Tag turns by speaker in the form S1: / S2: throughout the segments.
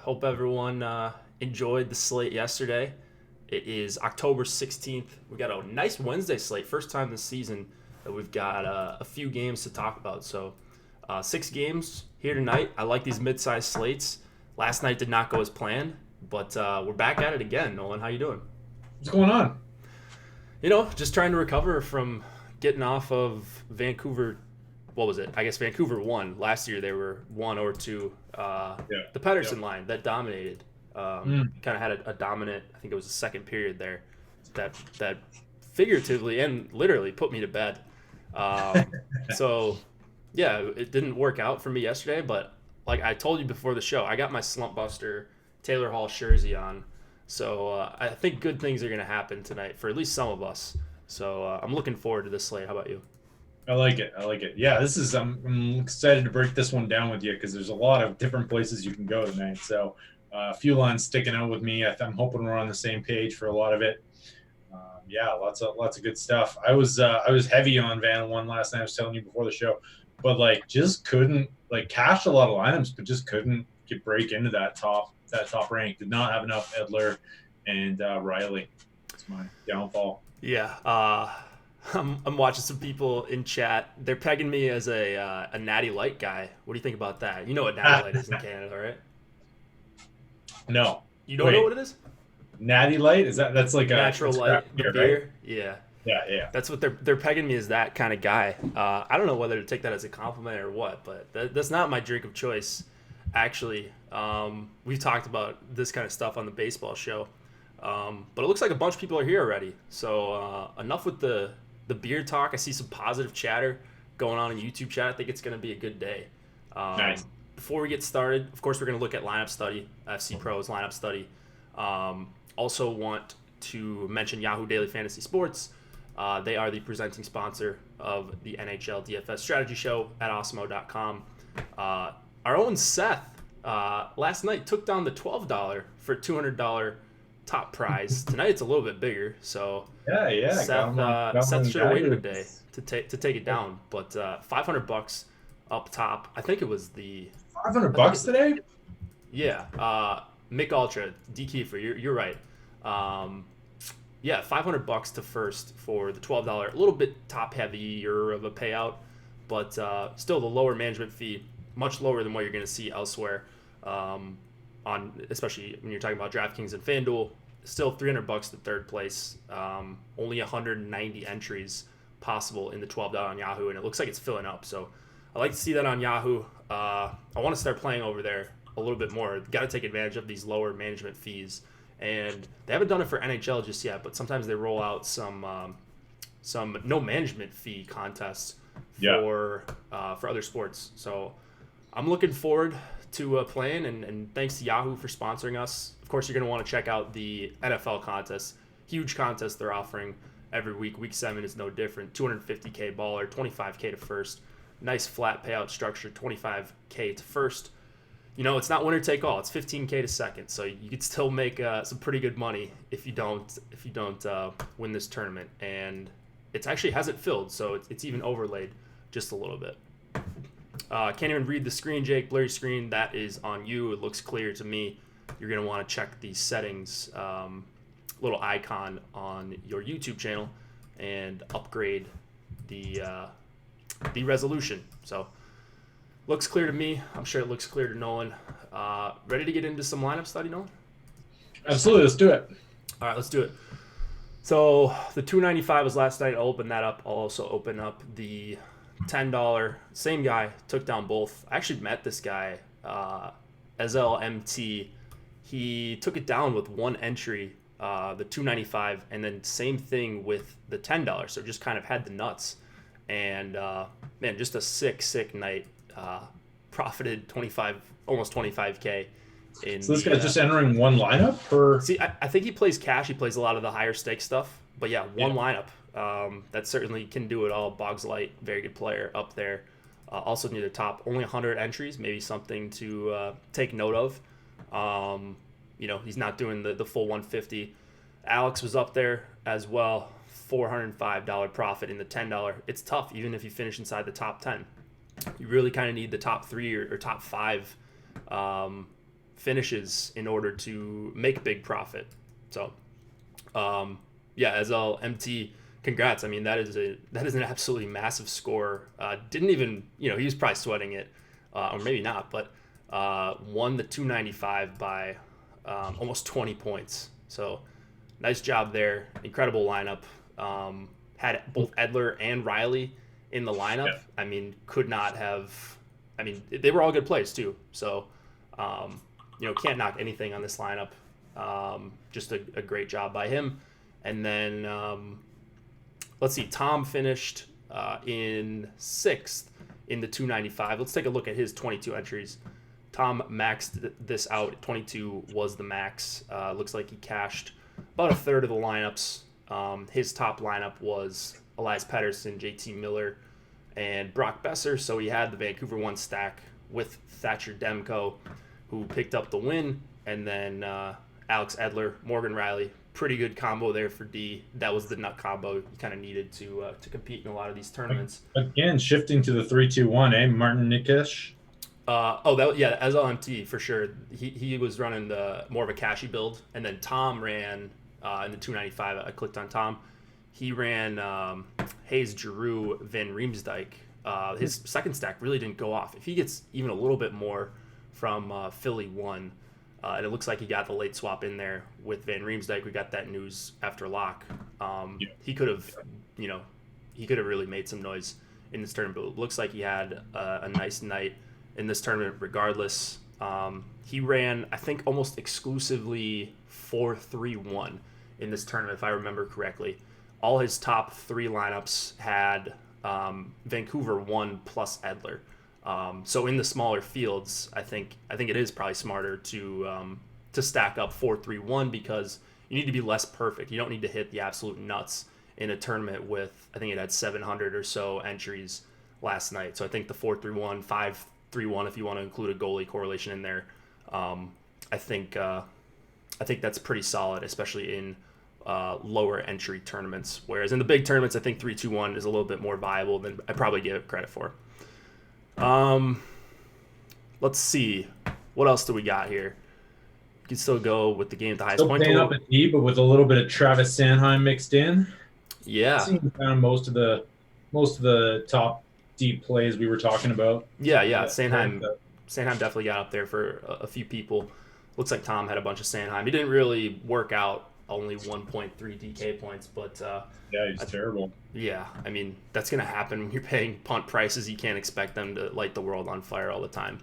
S1: Hope everyone enjoyed the slate yesterday. It is October 16th. We got a nice Wednesday slate. First time this season that we've got a few games to talk about. So 6 games here tonight. I like these mid-sized slates. Last night did not go as planned, but we're back at it again. Nolan, how you doing?
S2: What's going on?
S1: Just trying to recover from getting off of Vancouver. What was it? I guess Vancouver won. Last year they were 1 or 2. The Pedersen line that dominated. Kind of had a dominant, I think it was the second period there, that figuratively and literally put me to bed. So, yeah, it didn't work out for me yesterday, but like I told you before the show, I got my Slump Buster Taylor Hall jersey on. So I think good things are going to happen tonight for at least some of us. So I'm looking forward to this slate. How about you?
S2: I like it. Yeah, I'm excited to break this one down with you because there's a lot of different places you can go tonight. So a few lines sticking out with me. I'm hoping we're on the same page for a lot of it. Lots of good stuff. I was heavy on Van 1 last night. I was telling you before the show, but just couldn't cashed a lot of lineups, but just couldn't break into that top rank. Did not have enough Edler and Riley. It's my downfall.
S1: Yeah. I'm watching some people in chat. They're pegging me as a Natty Light guy. What do you think about that? You know what Natty Light is in Canada, right?
S2: No.
S1: You don't know what it is?
S2: Natty Light? That's like
S1: Natural Light, the beer? Right?
S2: Yeah.
S1: That's what they're pegging me as, that kind of guy. I don't know whether to take that as a compliment or what, but that's not my drink of choice, actually. We've talked about this kind of stuff on the baseball show. But it looks like a bunch of people are here already. So enough with the beer talk. I see some positive chatter going on in YouTube chat. I think it's going to be a good day.
S2: Nice.
S1: Before we get started, of course, we're going to look at lineup study, FC Pro's lineup study. Also want to mention Yahoo Daily Fantasy Sports. They are the presenting sponsor of the NHL DFS strategy show at Osmo.com. Our own Seth last night took down the $12 for $200 top prize. Tonight it's a little bit bigger, so
S2: yeah.
S1: Seth should have waited a day to take it down. But $500 up top. I think it was the
S2: $500 today.
S1: Yeah, Mick Ultra, D Kiefer, you're right. $500 to first for the $12. A little bit top heavier of a payout, but still the lower management fee, much lower than what you're going to see elsewhere. Especially when you're talking about DraftKings and FanDuel, still $300 to third place. Only 190 entries possible in the $12 on Yahoo, and it looks like it's filling up. So I like to see that on Yahoo. I want to start playing over there a little bit more. Got to take advantage of these lower management fees, and they haven't done it for NHL just yet. But sometimes they roll out some no management fee contests for other sports. So I'm looking forward to playing, and thanks to Yahoo for sponsoring us. Of course, you're going to want to check out the NFL contest. Huge contest they're offering every week. Week 7 is no different. $250K baller, $25K to first. Nice flat payout structure, $25K to first. It's not winner take all. It's $15K to second, so you could still make some pretty good money if you don't win this tournament. And it actually hasn't filled, so it's even overlaid just a little bit. Can't even read the screen, Jake. Blurry screen. That is on you. It looks clear to me. You're going to want to check the settings little icon on your YouTube channel and upgrade the resolution. So looks clear to me. I'm sure it looks clear to Nolan. Ready to get into some lineup study, Nolan?
S2: Absolutely. Let's do it.
S1: All right, let's do it. So the $295 was last night. I'll open that up. I'll also open up the $10. Same guy, took down both. I actually met this guy, SLMT. He took it down with one entry, the $295, and then same thing with the $10. So just kind of had the nuts. And just a sick night. Profited almost 25K.
S2: So this guy's just entering one lineup?
S1: See, I think he plays cash. He plays a lot of the higher stake stuff. But yeah, one lineup. That certainly can do it all. Boggs Light, very good player up there. Also near the top. Only 100 entries, maybe something to take note of. He's not doing the full 150. Alex was up there as well. $405 profit in the $10. It's tough, even if you finish inside the top 10. You really kind of need the top 3 or top 5 finishes in order to make big profit. So, as I'll MT, congrats. I mean, that is an absolutely massive score. Didn't even, he was probably sweating it, or maybe not, but won the 295 by almost 20 points. So nice job there. Incredible lineup. Had both Edler and Riley in the lineup.
S2: Yeah.
S1: I mean, could not have. I mean, they were all good plays too. So, can't knock anything on this lineup. Just a great job by him. And then let's see, Tom finished in 6th in the 295. Let's take a look at his 22 entries. Tom maxed this out. 22 was the max. Looks like he cashed about a third of the lineups. His top lineup was Elias Pettersson, JT Miller, and Brock Besser. So he had the Vancouver 1 stack with Thatcher Demko, who picked up the win. And then Alex Edler, Morgan Riley. Pretty good combo there for D. That was the nut combo you kind of needed to compete in a lot of these tournaments.
S2: Again, shifting to the 3-2-1, Martin Nikish.
S1: As LMT for sure. He was running the more of a cashy build, and then Tom ran in the 295. I clicked on Tom. He ran Hayes, Giroux, Van Riemsdyk. His second stack really didn't go off. If he gets even a little bit more from Philly 1, and it looks like he got the late swap in there with Van Riemsdyk. We got that news after lock. He could have, really made some noise in this tournament. But it looks like he had a nice night in this tournament regardless. He ran, I think, almost exclusively 4-3-1 in this tournament, if I remember correctly. All his top 3 lineups had Vancouver 1 plus Edler. So in the smaller fields, I think it is probably smarter to stack up 4-3-1 because you need to be less perfect. You don't need to hit the absolute nuts in a tournament with, I think it had 700 or so entries last night. So I think the 4-3-1, 5-3-1, if you want to include a goalie correlation in there, I think that's pretty solid, especially in lower entry tournaments. Whereas in the big tournaments, I think 3-2-1 is a little bit more viable than I probably give it credit for. Let's see. What else do we got here? You can still go with the game at the highest point total.
S2: Up at D, but with a little bit of Travis Sanheim mixed in.
S1: Yeah.
S2: Seeing found most of the top deep plays we were talking about.
S1: Yeah. Sanheim definitely got up there for a few people. Looks like Tom had a bunch of Sanheim. He didn't really work out, only 1.3 DK points, but
S2: he's terrible.
S1: Yeah, I mean, that's going to happen when you're paying punt prices. You can't expect them to light the world on fire all the time.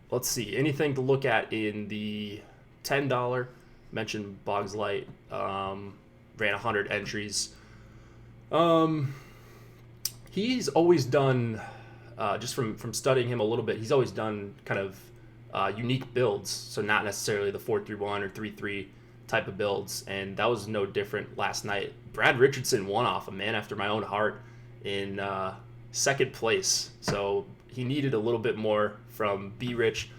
S1: Let's see. Anything to look at in the $10? Mentioned Boggs Light. Ran 100 entries. He's always done, just from studying him a little bit, he's always done kind of unique builds. So not necessarily the 4-3-1 or 3-3 type of builds, and that was no different last night. Brad Richardson won off a man after my own heart in second place, so he needed a little bit more from B Rich.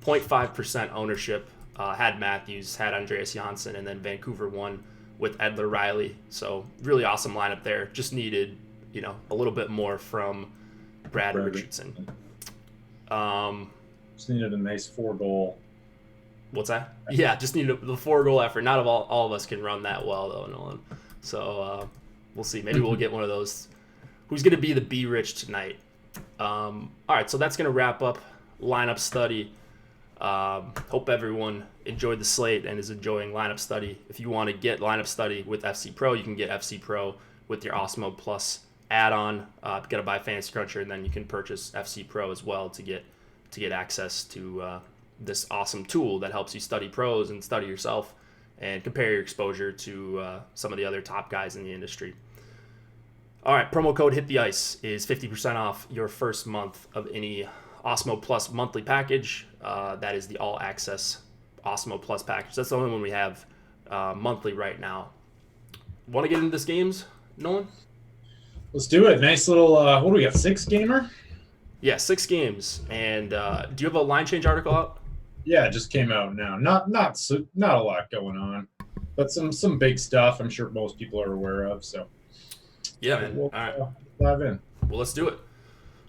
S1: 0.5% ownership, had Matthews, had Andreas Janssen, and then Vancouver won with Edler Riley. So really awesome lineup there. Just needed a little bit more from Brad Richardson.
S2: Just needed a nice 4-goal.
S1: What's that? Yeah, just need the 4-goal effort. Not all of us can run that well, though, Nolan. So we'll see. Maybe we'll get one of those. Who's going to be the B-Rich tonight? All right, so that's going to wrap up lineup study. Hope everyone enjoyed the slate and is enjoying lineup study. If you want to get lineup study with FC Pro, you can get FC Pro with your Osmo Plus add-on. Got to buy Fantasy Cruncher, and then you can purchase FC Pro as well to get access to this awesome tool that helps you study pros and study yourself and compare your exposure to some of the other top guys in the industry. All right, promo code Hit the Ice is 50% off your first month of any Osmo Plus monthly package. That is the all access Osmo Plus package. That's the only one we have monthly right now. Want to get into this games, Nolan?
S2: Let's do it. Nice little, what do we got, 6 gamer?
S1: Yeah, 6 games. And do you have a line change article out?
S2: Yeah, it just came out now. Not a lot going on, but some big stuff I'm sure most people are aware of. So
S1: yeah, man.
S2: We'll
S1: All right.
S2: Dive in.
S1: Well, let's do it.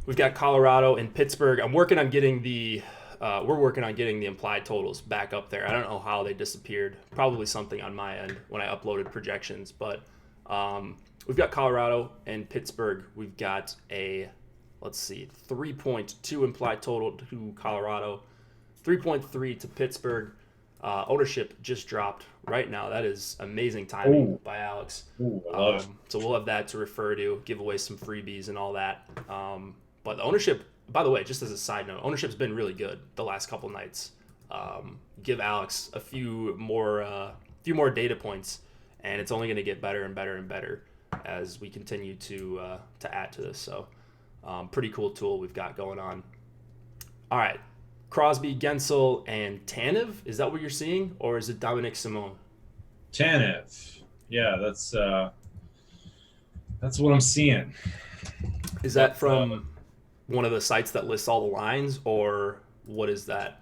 S1: We've got Colorado and Pittsburgh. I'm working on getting the we're working on getting the implied totals back up there. I don't know how they disappeared. Probably something on my end when I uploaded projections. But we've got Colorado and Pittsburgh. We've got a, 3.2 implied total to Colorado, 3.3 to Pittsburgh. Ownership just dropped right now. That is amazing timing by Alex.
S2: Ooh, I love it.
S1: So we'll have that to refer to, give away some freebies and all that. But the ownership, by the way, just as a side note, ownership's been really good the last couple nights. Give Alex a few more data points, and it's only going to get better and better and better as we continue to add to this. So pretty cool tool we've got going on. All right. Crosby, Gensel, and Tanev. Is that what you're seeing, or is it Dominic Simone?
S2: Tanev. Yeah, that's what I'm seeing.
S1: Is that from one of the sites that lists all the lines, or what is that?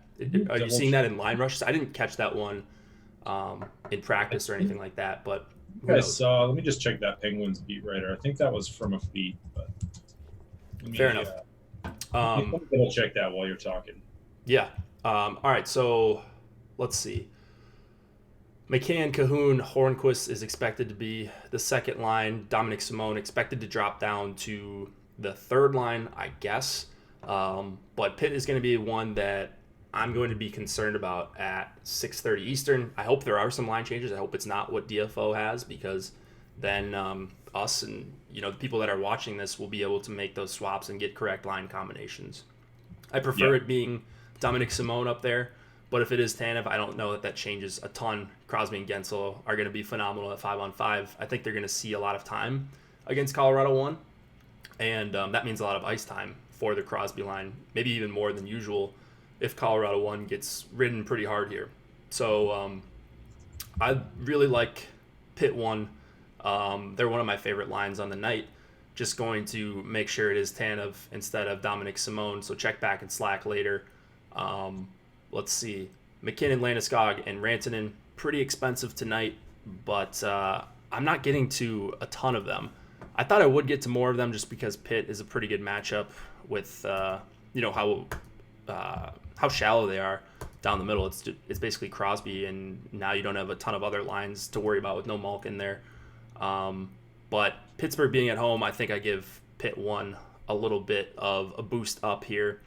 S1: Are you seeing that in Line Rush? I didn't catch that one in practice or anything like that, but
S2: I saw. Let me just check that Penguins beat writer. I think that was from a feed, but
S1: fair enough.
S2: Let me double check that while you're talking.
S1: Yeah. All right. So let's see. McCann, Cahoon, Hornquist is expected to be the second line. Dominic Simone expected to drop down to the third line, I guess. But Pitt is going to be one that I'm going to be concerned about at 6:30 Eastern. I hope there are some line changes. I hope it's not what DFO has, because then us and the people that are watching this will be able to make those swaps and get correct line combinations. I prefer it being Dominic Simone up there, but if it is Tanev, I don't know that changes a ton. Crosby and Gensel are going to be phenomenal at 5-on-5. I think they're going to see a lot of time against Colorado 1, and that means a lot of ice time for the Crosby line, maybe even more than usual if Colorado 1 gets ridden pretty hard here. So I really like Pitt 1. They're one of my favorite lines on the night. Just going to make sure it is Tanev instead of Dominic Simone, so check back in Slack later. Let's see. McKinnon, Landeskog, and Rantanen, pretty expensive tonight, but I'm not getting to a ton of them. I thought I would get to more of them just because Pitt is a pretty good matchup with how shallow they are down the middle. It's basically Crosby, and now you don't have a ton of other lines to worry about with no Malkin there. But Pittsburgh being at home, I think I give Pitt 1 a little bit of a boost up here.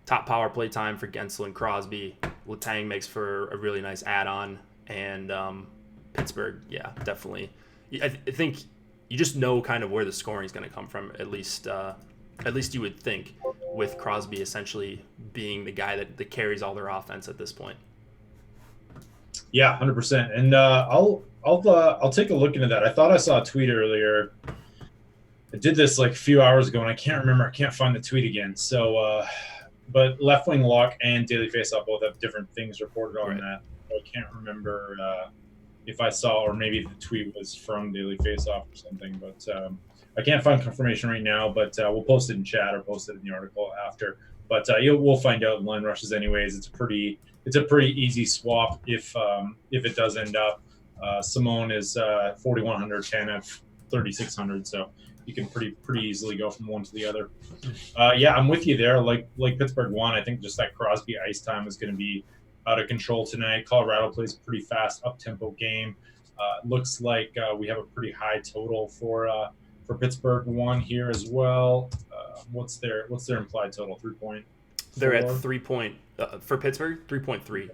S1: Top power play time for Gensel and Crosby. Letang makes for a really nice add-on. And Pittsburgh, yeah, definitely. I think you just know kind of where the scoring is going to come from, at least you would think, with Crosby essentially being the guy that carries all their offense at this point.
S2: Yeah, 100%. And I'll take a look into that. I thought I saw a tweet earlier. I did this like a few hours ago, and I can't remember. I can't find the tweet again. So, but Left Wing Lock and Daily Faceoff both have different things reported on that. So I can't remember if I saw, or maybe the tweet was from Daily Faceoff or something. But I can't find confirmation right now. But we'll post it in chat or post it in the article after. But we'll find out in Line Rushes anyways. It's a pretty easy swap if it does end up. Simone is 4,100, Tanev 3,600, so you can pretty easily go from one to the other. Yeah, I'm with you there. Like Pittsburgh 1, I think just that Crosby ice time is going to be out of control tonight. Colorado plays a pretty fast, up-tempo game. Looks like we have a pretty high total for Pittsburgh 1 here as well. What's their implied total? 3
S1: They're at 3 point for Pittsburgh, 3.3.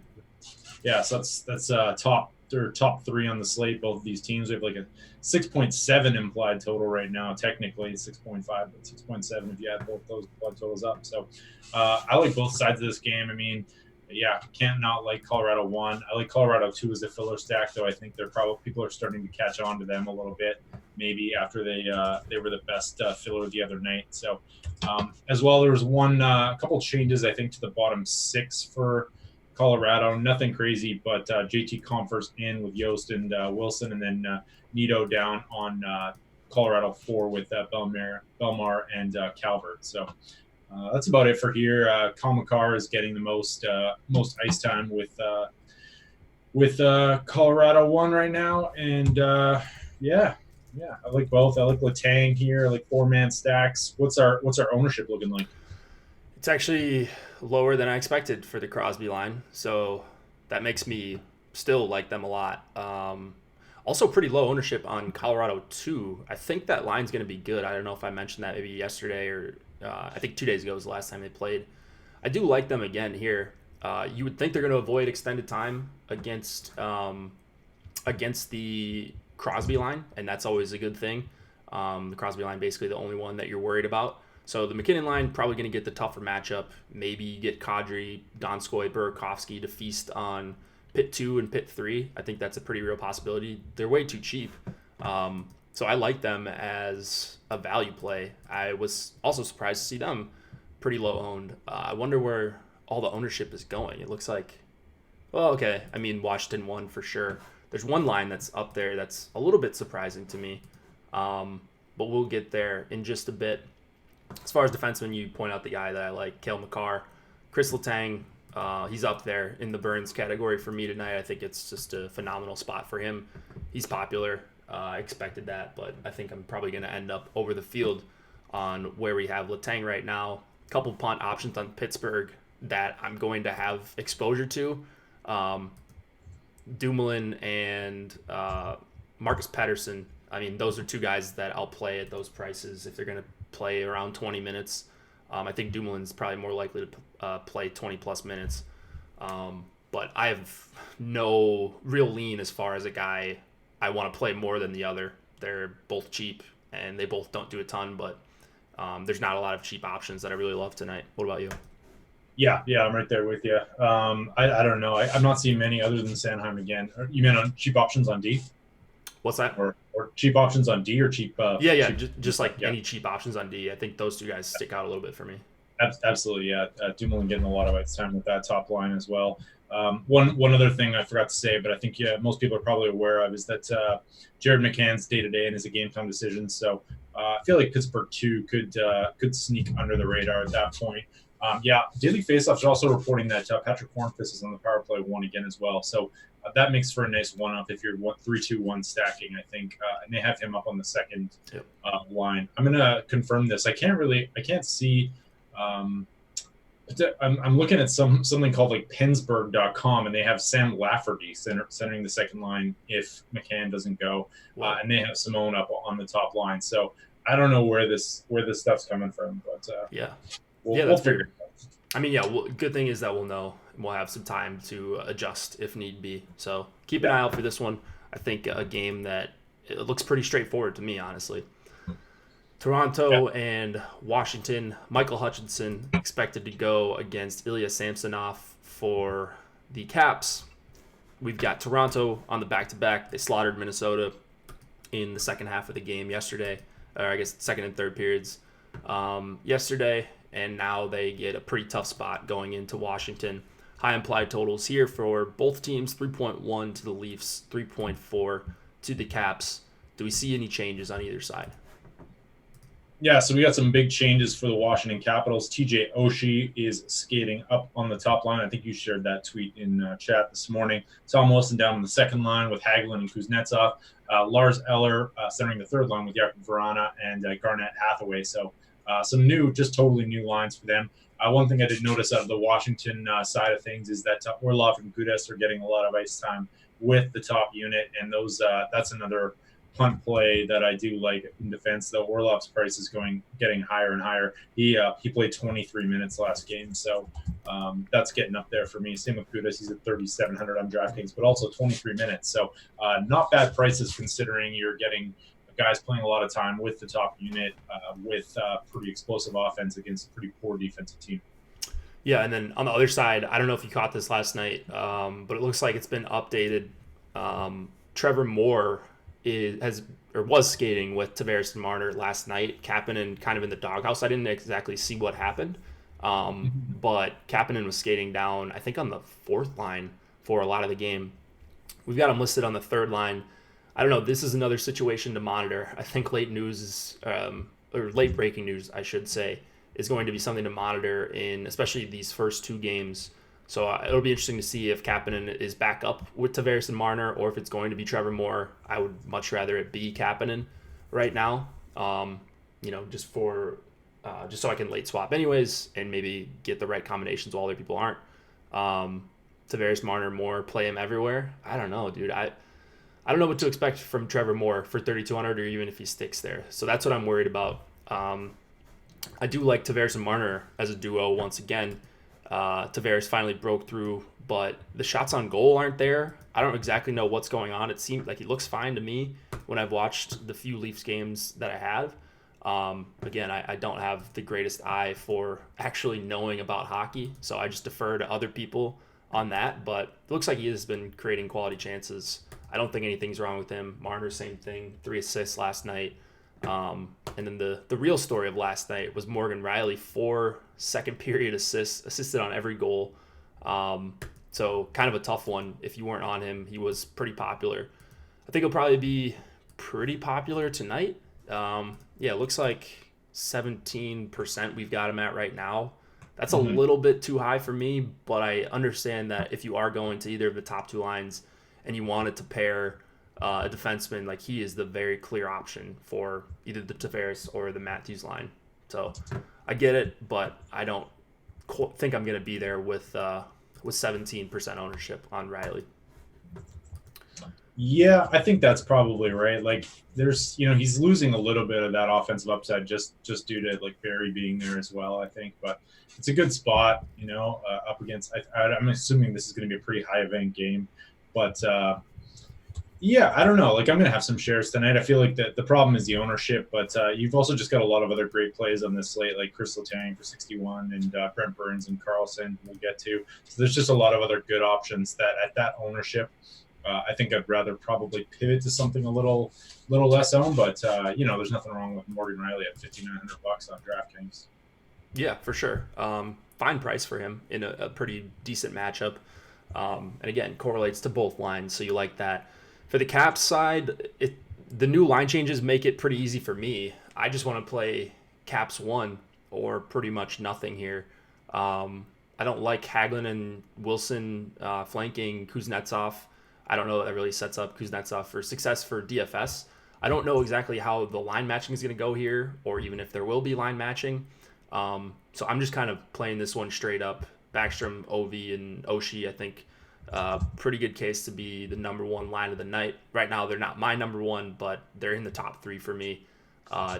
S2: Yeah, so that's top 3 on the slate. Both of these teams, we have like a 6.7 implied total right now. Technically, it's 6.5, but 6.7 if you add both those implied totals up. So I like both sides of this game. I mean, yeah, can't not like Colorado 1. I like Colorado 2 as a filler stack, though. I think people are starting to catch on to them a little bit, maybe after they were the best filler the other night. So as well, there was a couple changes, I think, to the bottom 6 for Colorado. Nothing crazy, but JT Compher's in with Yost and Wilson, and then Nito down on Colorado 4 with Belmar and Calvert. So that's about it for here. Kalmakar is getting the most ice time with Colorado 1 right now, and yeah, I like both. I like Letang here. I like 4-man stacks. What's our ownership looking like?
S1: It's actually lower than I expected for the Crosby line, so that makes me still like them a lot. Also, pretty low ownership on Colorado too. I think that line's going to be good. I don't know if I mentioned that maybe yesterday or I think 2 days ago was the last time they played. I do like them again here. You would think they're going to avoid extended time against the Crosby line, and that's always a good thing. The Crosby line basically the only one that you're worried about. So the McKinnon line probably going to get the tougher matchup. Maybe you get Kadri, Donskoy, Burakovsky to feast on pit 2 and pit 3. I think that's a pretty real possibility. They're way too cheap. So I like them as a value play. I was also surprised to see them pretty low owned. I wonder where all the ownership is going. It looks like, well, okay. I mean, Washington won for sure. There's one line that's up there that's a little bit surprising to me. But we'll get there in just a bit. As far as defensemen, you point out the guy that I like, Cale Makar. Chris Letang, he's up there in the Burns category for me tonight. I think it's just a phenomenal spot for him. He's popular. I expected that, but I think I'm probably going to end up over the field on where we have Letang right now. A couple punt options on Pittsburgh that I'm going to have exposure to. Dumoulin and Marcus Pettersson. I mean, those are two guys that I'll play at those prices if they're going to play around 20 minutes. I think Dumoulin's probably more likely to play 20-plus minutes. But I have no real lean as far as a guy I want to play more than the other. They're both cheap, and they both don't do a ton, but there's not a lot of cheap options that I really love tonight. What about you?
S2: Yeah, I'm right there with you. I don't know. I'm not seeing many other than Sanheim again. You meant on cheap options on D?
S1: What's that?
S2: Or cheap options on D or cheap?
S1: Yeah.
S2: Cheap,
S1: just like any cheap options on D. I think those two guys stick out a little bit for me.
S2: Absolutely, yeah. Dumoulin getting a lot of ice time with that top line as well. One other thing I forgot to say, but I think most people are probably aware of, is that Jared McCann's day-to-day and is a game-time decision. So I feel like Pittsburgh too could sneak under the radar at that point. Daily Faceoffs are also reporting that Patrick Hornqvist is on the power play 1 again as well. So that makes for a nice one-up if you're 3-2-1 stacking, I think. And they have him up on the second line. I'm going to confirm this. I can't see. I'm looking at something called like Pensburg.com, and they have Sam Lafferty centering the second line if McCann doesn't go. And they have Simone up on the top line. So I don't know where this stuff's coming from, but we'll figure it out.
S1: I mean, good thing is that we'll know, and we'll have some time to adjust if need be. So keep an eye out for this one. I think a game that it looks pretty straightforward to me, honestly. Toronto and Washington. Michael Hutchinson expected to go against Ilya Samsonov for the Caps. We've got Toronto on the back-to-back. They slaughtered Minnesota in the second half of the game yesterday, or I guess second and third periods yesterday. And now they get a pretty tough spot going into Washington. High implied totals here for both teams, 3.1 to the Leafs, 3.4 to the Caps. Do we see any changes on either side?
S2: Yeah, so we got some big changes for the Washington Capitals. TJ Oshie is skating up on the top line. I think you shared that tweet in chat this morning. Tom Wilson down on the second line with Hagelin and Kuznetsov. Lars Eller centering the third line with Jakub Vrana and Garnett Hathaway. So some totally new lines for them. One thing I did notice out of the Washington side of things is that Orlov and Gudas are getting a lot of ice time with the top unit, and that's another punt play that I do like in defense. Though Orlov's price is getting higher and higher. He played 23 minutes last game, so that's getting up there for me. Same with Gudas; he's at 3,700 on DraftKings, but also 23 minutes. So not bad prices considering you're getting guys playing a lot of time with the top unit with pretty explosive offense against a pretty poor defensive team.
S1: Yeah, and then on the other side, I don't know if you caught this last night, but it looks like it's been updated. Trevor Moore was skating with Tavares and Marner last night. Kapanen kind of in the doghouse. I didn't exactly see what happened, but Kapanen was skating down, I think, on the fourth line for a lot of the game. We've got him listed on the third line. I don't know. This is another situation to monitor. I think late breaking news, I should say, is going to be something to monitor in especially these first two games. So it'll be interesting to see if Kapanen is back up with Tavares and Marner or if it's going to be Trevor Moore. I would much rather it be Kapanen right now, just for just so I can late swap anyways and maybe get the right combinations while other people aren't. Tavares, Marner, Moore, play him everywhere. I don't know, dude. I don't know what to expect from Trevor Moore for 3,200 or even if he sticks there. So that's what I'm worried about. I do like Tavares and Marner as a duo once again. Tavares finally broke through, but the shots on goal aren't there. I don't exactly know what's going on. It seems like he looks fine to me when I've watched the few Leafs games that I have. Again, I don't have the greatest eye for actually knowing about hockey, so I just defer to other people on that. But it looks like he has been creating quality chances. I don't think anything's wrong with him. Marner, same thing, 3 assists last night. And then the real story of last night was Morgan Riley, 4 second period assists, assisted on every goal. So kind of a tough one. If you weren't on him, he was pretty popular. I think he'll probably be pretty popular tonight. Yeah, it looks like 17% we've got him at right now. That's a little bit too high for me, but I understand that if you are going to either of the top 2 lines and you wanted to pair a defenseman, like he is the very clear option for either the Tavares or the Matthews line. So I get it, but I don't think I'm going to be there with 17% ownership on Riley.
S2: Yeah, I think that's probably right. Like, there's, he's losing a little bit of that offensive upside just due to like Barry being there as well, I think. But it's a good spot, up against. I'm assuming this is going to be a pretty high event game, but yeah, I don't know. Like, I'm going to have some shares tonight. I feel like the problem is the ownership, but you've also just got a lot of other great plays on this slate, like Chris Letang for 61 and Brent Burns and Carlson we'll get to. So there's just a lot of other good options that at that ownership, I think I'd rather probably pivot to something a little less owned, but there's nothing wrong with Morgan Riley at $5,900 on DraftKings.
S1: Yeah, for sure. Fine price for him in a pretty decent matchup. And again, correlates to both lines, so you like that. For the Caps side, the new line changes make it pretty easy for me. I just want to play Caps 1 or pretty much nothing here. I don't like Hagelin and Wilson flanking Kuznetsov. I don't know that really sets up Kuznetsov for success for DFS. I don't know exactly how the line matching is going to go here, or even if there will be line matching. So I'm just kind of playing this one straight up. Backstrom, Ovi, and Oshie, I think, pretty good case to be the number 1 line of the night. Right now, they're not my number 1, but they're in the top 3 for me.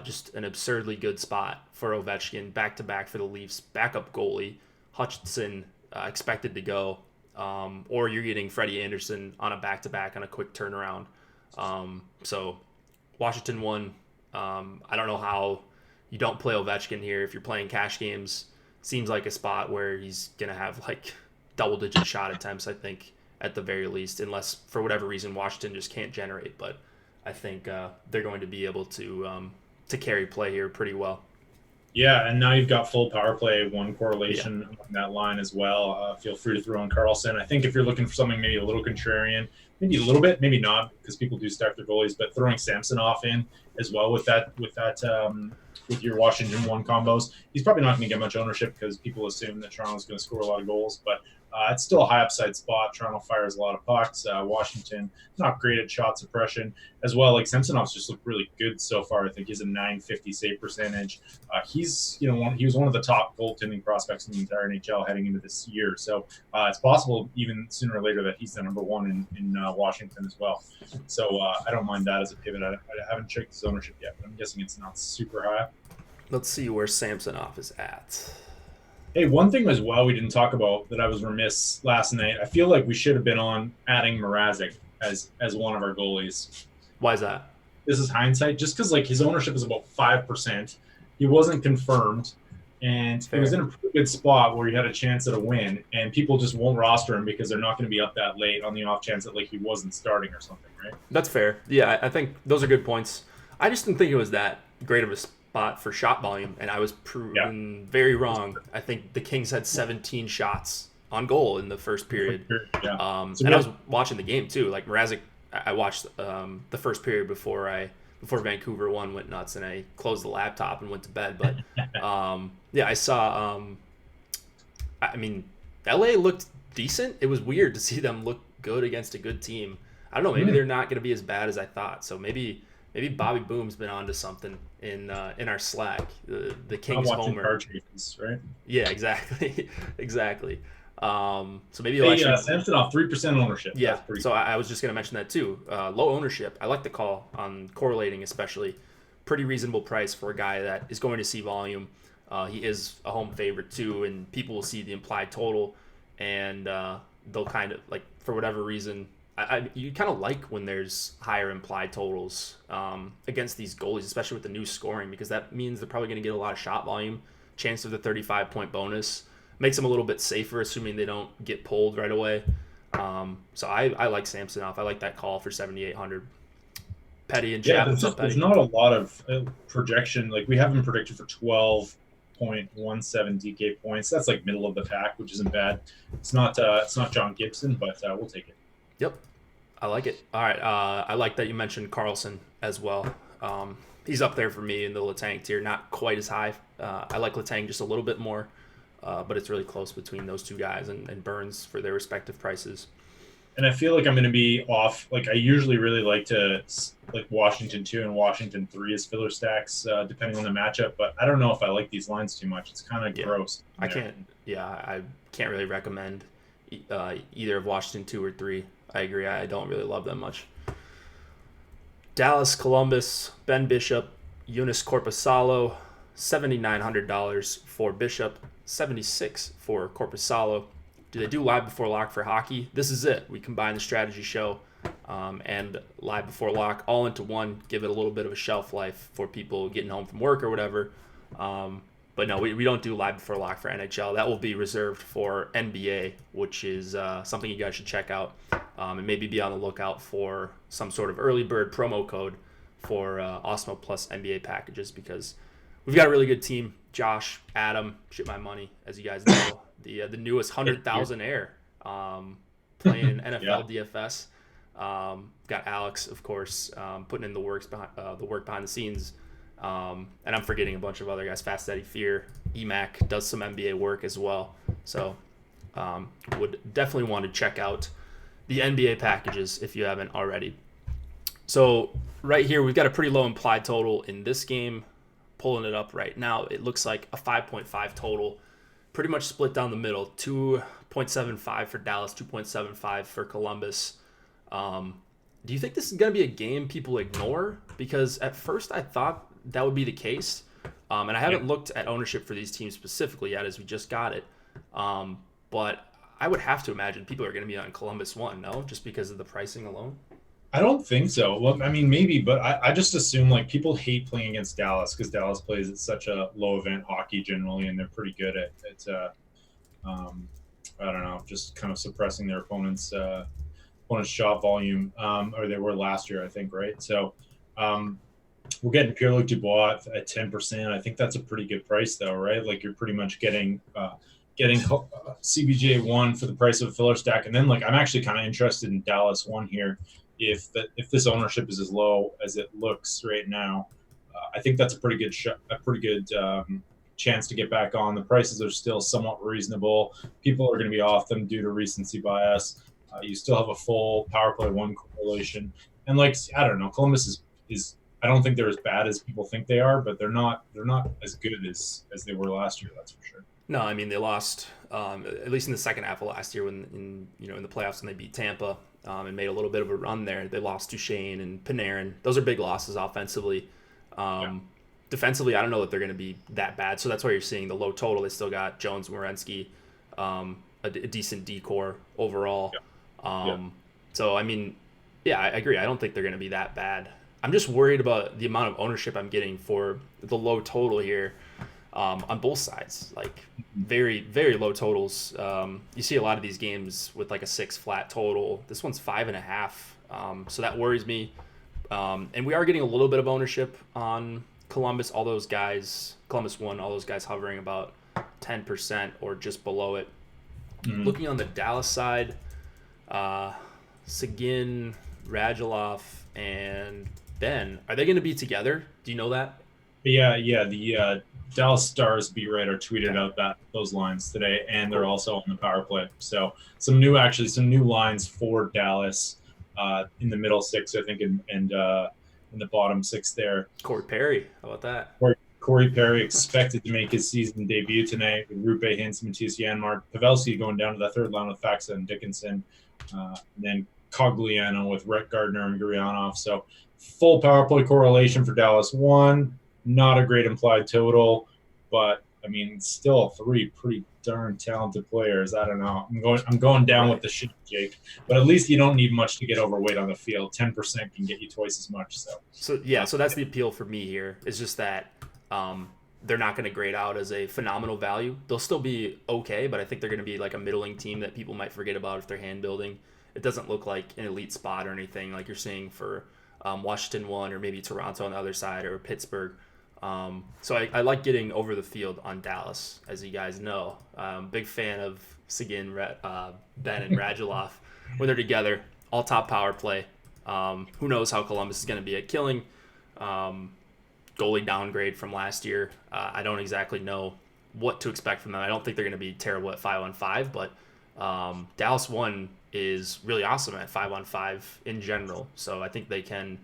S1: Just an absurdly good spot for Ovechkin, back-to-back for the Leafs, backup goalie. Hutchinson expected to go. Or you're getting Freddie Anderson on a back-to-back on a quick turnaround. So Washington 1. I don't know how you don't play Ovechkin here. If you're playing cash games, seems like a spot where he's going to have like double-digit shot attempts, I think, at the very least, unless for whatever reason Washington just can't generate. But I think they're going to be able to carry play here pretty well.
S2: Yeah, and now you've got full power play, 1 correlation on that line as well. Feel free to throw in Carlson. I think if you're looking for something maybe a little contrarian, maybe a little bit, maybe not, because people do stack their goalies, but throwing Samsonov in as well with your Washington 1 combos, he's probably not going to get much ownership because people assume that Toronto's going to score a lot of goals, but it's still a high upside spot. Toronto fires a lot of pucks. Washington, not great at shot suppression as well. Like, Samsonov's just looked really good so far. I think he's a .950 save percentage. He was one of the top goaltending prospects in the entire NHL heading into this year. So it's possible even sooner or later that he's the number 1 in Washington as well. So I don't mind that as a pivot. I haven't checked his ownership yet, but I'm guessing it's not super high.
S1: Let's see where Samsonov is at.
S2: Hey, one thing as well we didn't talk about that I was remiss last night. I feel like we should have been on adding Mrazek as one of our goalies.
S1: Why is that?
S2: This is hindsight, just because like his ownership is about 5%. He wasn't confirmed, and Fair. He was in a pretty good spot where he had a chance at a win, and people just won't roster him because they're not going to be up that late on the off chance that like he wasn't starting or something, right?
S1: That's fair. Yeah, I think those are good points. I just didn't think it was that great of a spot for shot volume, and I was proven very wrong. I think the Kings had 17 shots on goal in the first period. And I was watching the game too. Like Mrazek, I watched the first period before Vancouver went nuts, and I closed the laptop and went to bed. But I saw. I mean, LA looked decent. It was weird to see them look good against a good team. I don't know. Maybe they're not going to be as bad as I thought. So maybe maybe Bobby Boom's been onto something in our Slack. The
S2: Not
S1: King's
S2: watching
S1: Homer.
S2: car chases, right?
S1: Yeah, exactly, exactly. So maybe he'll
S2: Hey,
S1: actually.
S2: Samsonov, 3% ownership.
S1: Yeah.
S2: That's pretty
S1: So
S2: good.
S1: I was just gonna mention that too. Low ownership. I like the call on correlating, especially. Pretty reasonable price for a guy that is going to see volume. He is a home favorite too, and people will see the implied total, and they'll kind of like for whatever reason. You kind of like when there's higher implied totals against these goalies, especially with the new scoring, because that means they're probably going to get a lot of shot volume. Chance of the 35-point bonus makes them a little bit safer, assuming they don't get pulled right away. So I like Samsonov. I like that call for 7,800. Petty and
S2: Yeah,
S1: chat.
S2: there's
S1: What's up,
S2: just there's
S1: Petty?
S2: not a lot of projection. Like we have him predicted for 12.17 DK points. That's like middle of the pack, which isn't bad. It's not John Gibson, but we'll take it.
S1: Yep, I like it. All right, I like that you mentioned Carlson as well. He's up there for me in the Letang tier, not quite as high. I like Letang just a little bit more, but it's really close between those two guys and Burns for their respective prices.
S2: And I feel like I'm going to be off. Like I usually really like to like Washington 2 and Washington 3 as filler stacks, depending on the matchup. But I don't know if I like these lines too much. It's kind of
S1: Yeah,
S2: gross.
S1: I can't. Yeah, I can't really recommend either of Washington 2 or 3. I agree. I don't really love them much. Dallas, Columbus, Ben Bishop, Eunice Corpusalo, $7,900 for Bishop, 76 for Corpusalo. Do they do live before lock for hockey? This is it. We combine the strategy show and live before lock all into one. Give it a little bit of a shelf life for people getting home from work or whatever. But no, we don't do live before lock for NHL. That will be reserved for NBA, which is something you guys should check out. And maybe be on the lookout for some sort of early bird promo code for Osmo Plus NBA packages, because we've got a really good team. Josh, Adam, shit my money, as you guys know, the newest 100,000 air playing in NFL DFS. Got Alex, of course, putting in the work behind the scenes. And I'm forgetting a bunch of other guys. Fast Eddie Fear, EMAC does some NBA work as well. So would definitely want to check out the NBA packages if you haven't already. So right here, we've got a pretty low implied total in this game. Pulling it up right now, it looks like a 5.5 total, pretty much split down the middle. 2.75 for Dallas, 2.75 for Columbus. Do you think this is going to be a game people ignore? Because at first I thought that would be the case. And I haven't looked at ownership for these teams specifically yet, as we just got it. But I would have to imagine people are going to be on Columbus 1, no? Just because of the pricing alone?
S2: I don't think so. Well, I mean, maybe, but I just assume like people hate playing against Dallas because Dallas plays at such a low event hockey generally, and they're pretty good at I don't know, just kind of suppressing their opponent's shot volume, or they were last year, I think, right? So we're getting Pierre-Luc Dubois at 10%. I think that's a pretty good price, though, right? Like you're pretty much getting CBJ 1 for the price of a filler stack, and then like I'm actually kind of interested in Dallas 1 here. If this ownership is as low as it looks right now, I think that's a pretty good chance to get back on. The prices are still somewhat reasonable. People are going to be off them due to recency bias. You still have a full power play 1 correlation, and like I don't know, Columbus is I don't think they're as bad as people think they are, but they're not as good as they were last year. That's for sure.
S1: No, I mean they lost at least in the second half of last year when in the playoffs when they beat Tampa and made a little bit of a run there. They lost to Shane and Panarin. Those are big losses offensively. Defensively, I don't know that they're going to be that bad. So that's why you're seeing the low total. They still got Jones, Werenski, a decent decor overall. So I mean, yeah, I agree. I don't think they're going to be that bad. I'm just worried about the amount of ownership I'm getting for the low total here. On both sides, like very, very low totals. You see a lot of these games with like a 6 flat total. This one's 5.5. So that worries me. And we are getting a little bit of ownership on Columbus. All those guys, Columbus 1, all those guys hovering about 10% or just below it. Looking on the Dallas side, Seguin, Radulov, and Ben, are they going to be together? Do you know that?
S2: Yeah. The Dallas Stars beat writer tweeted out those lines today, and they're also on the power play. So some new lines for Dallas in the middle 6, I think, and in the bottom 6 there.
S1: Corey Perry, how about that?
S2: Corey Perry expected to make his season debut tonight with Rupe Hintz, Matthias Janmark. Pavelski going down to the third line with Faxa and Dickinson. And then Cogliano with Rhett Gardner and Gurianov. So full power play correlation for Dallas 1. Not a great implied total, but I mean, still 3 pretty darn talented players. I don't know. I'm going down with the shit, Jake. But at least you don't need much to get overweight on the field. 10% can get you twice as much.
S1: So that's the appeal for me here. Is just that they're not going to grade out as a phenomenal value. They'll still be okay, but I think they're going to be like a middling team that people might forget about if they're hand building. It doesn't look like an elite spot or anything like you're seeing for Washington 1 or maybe Toronto on the other side or Pittsburgh. So I like getting over the field on Dallas, as you guys know. Big fan of Seguin, Ben, and Radulov when they're together. All top power play. Who knows how Columbus is going to be at killing. Goalie downgrade from last year. I don't exactly know what to expect from them. I don't think they're going to be terrible at 5-on-5, but Dallas 1 is really awesome at 5-on-5 in general. So I think they can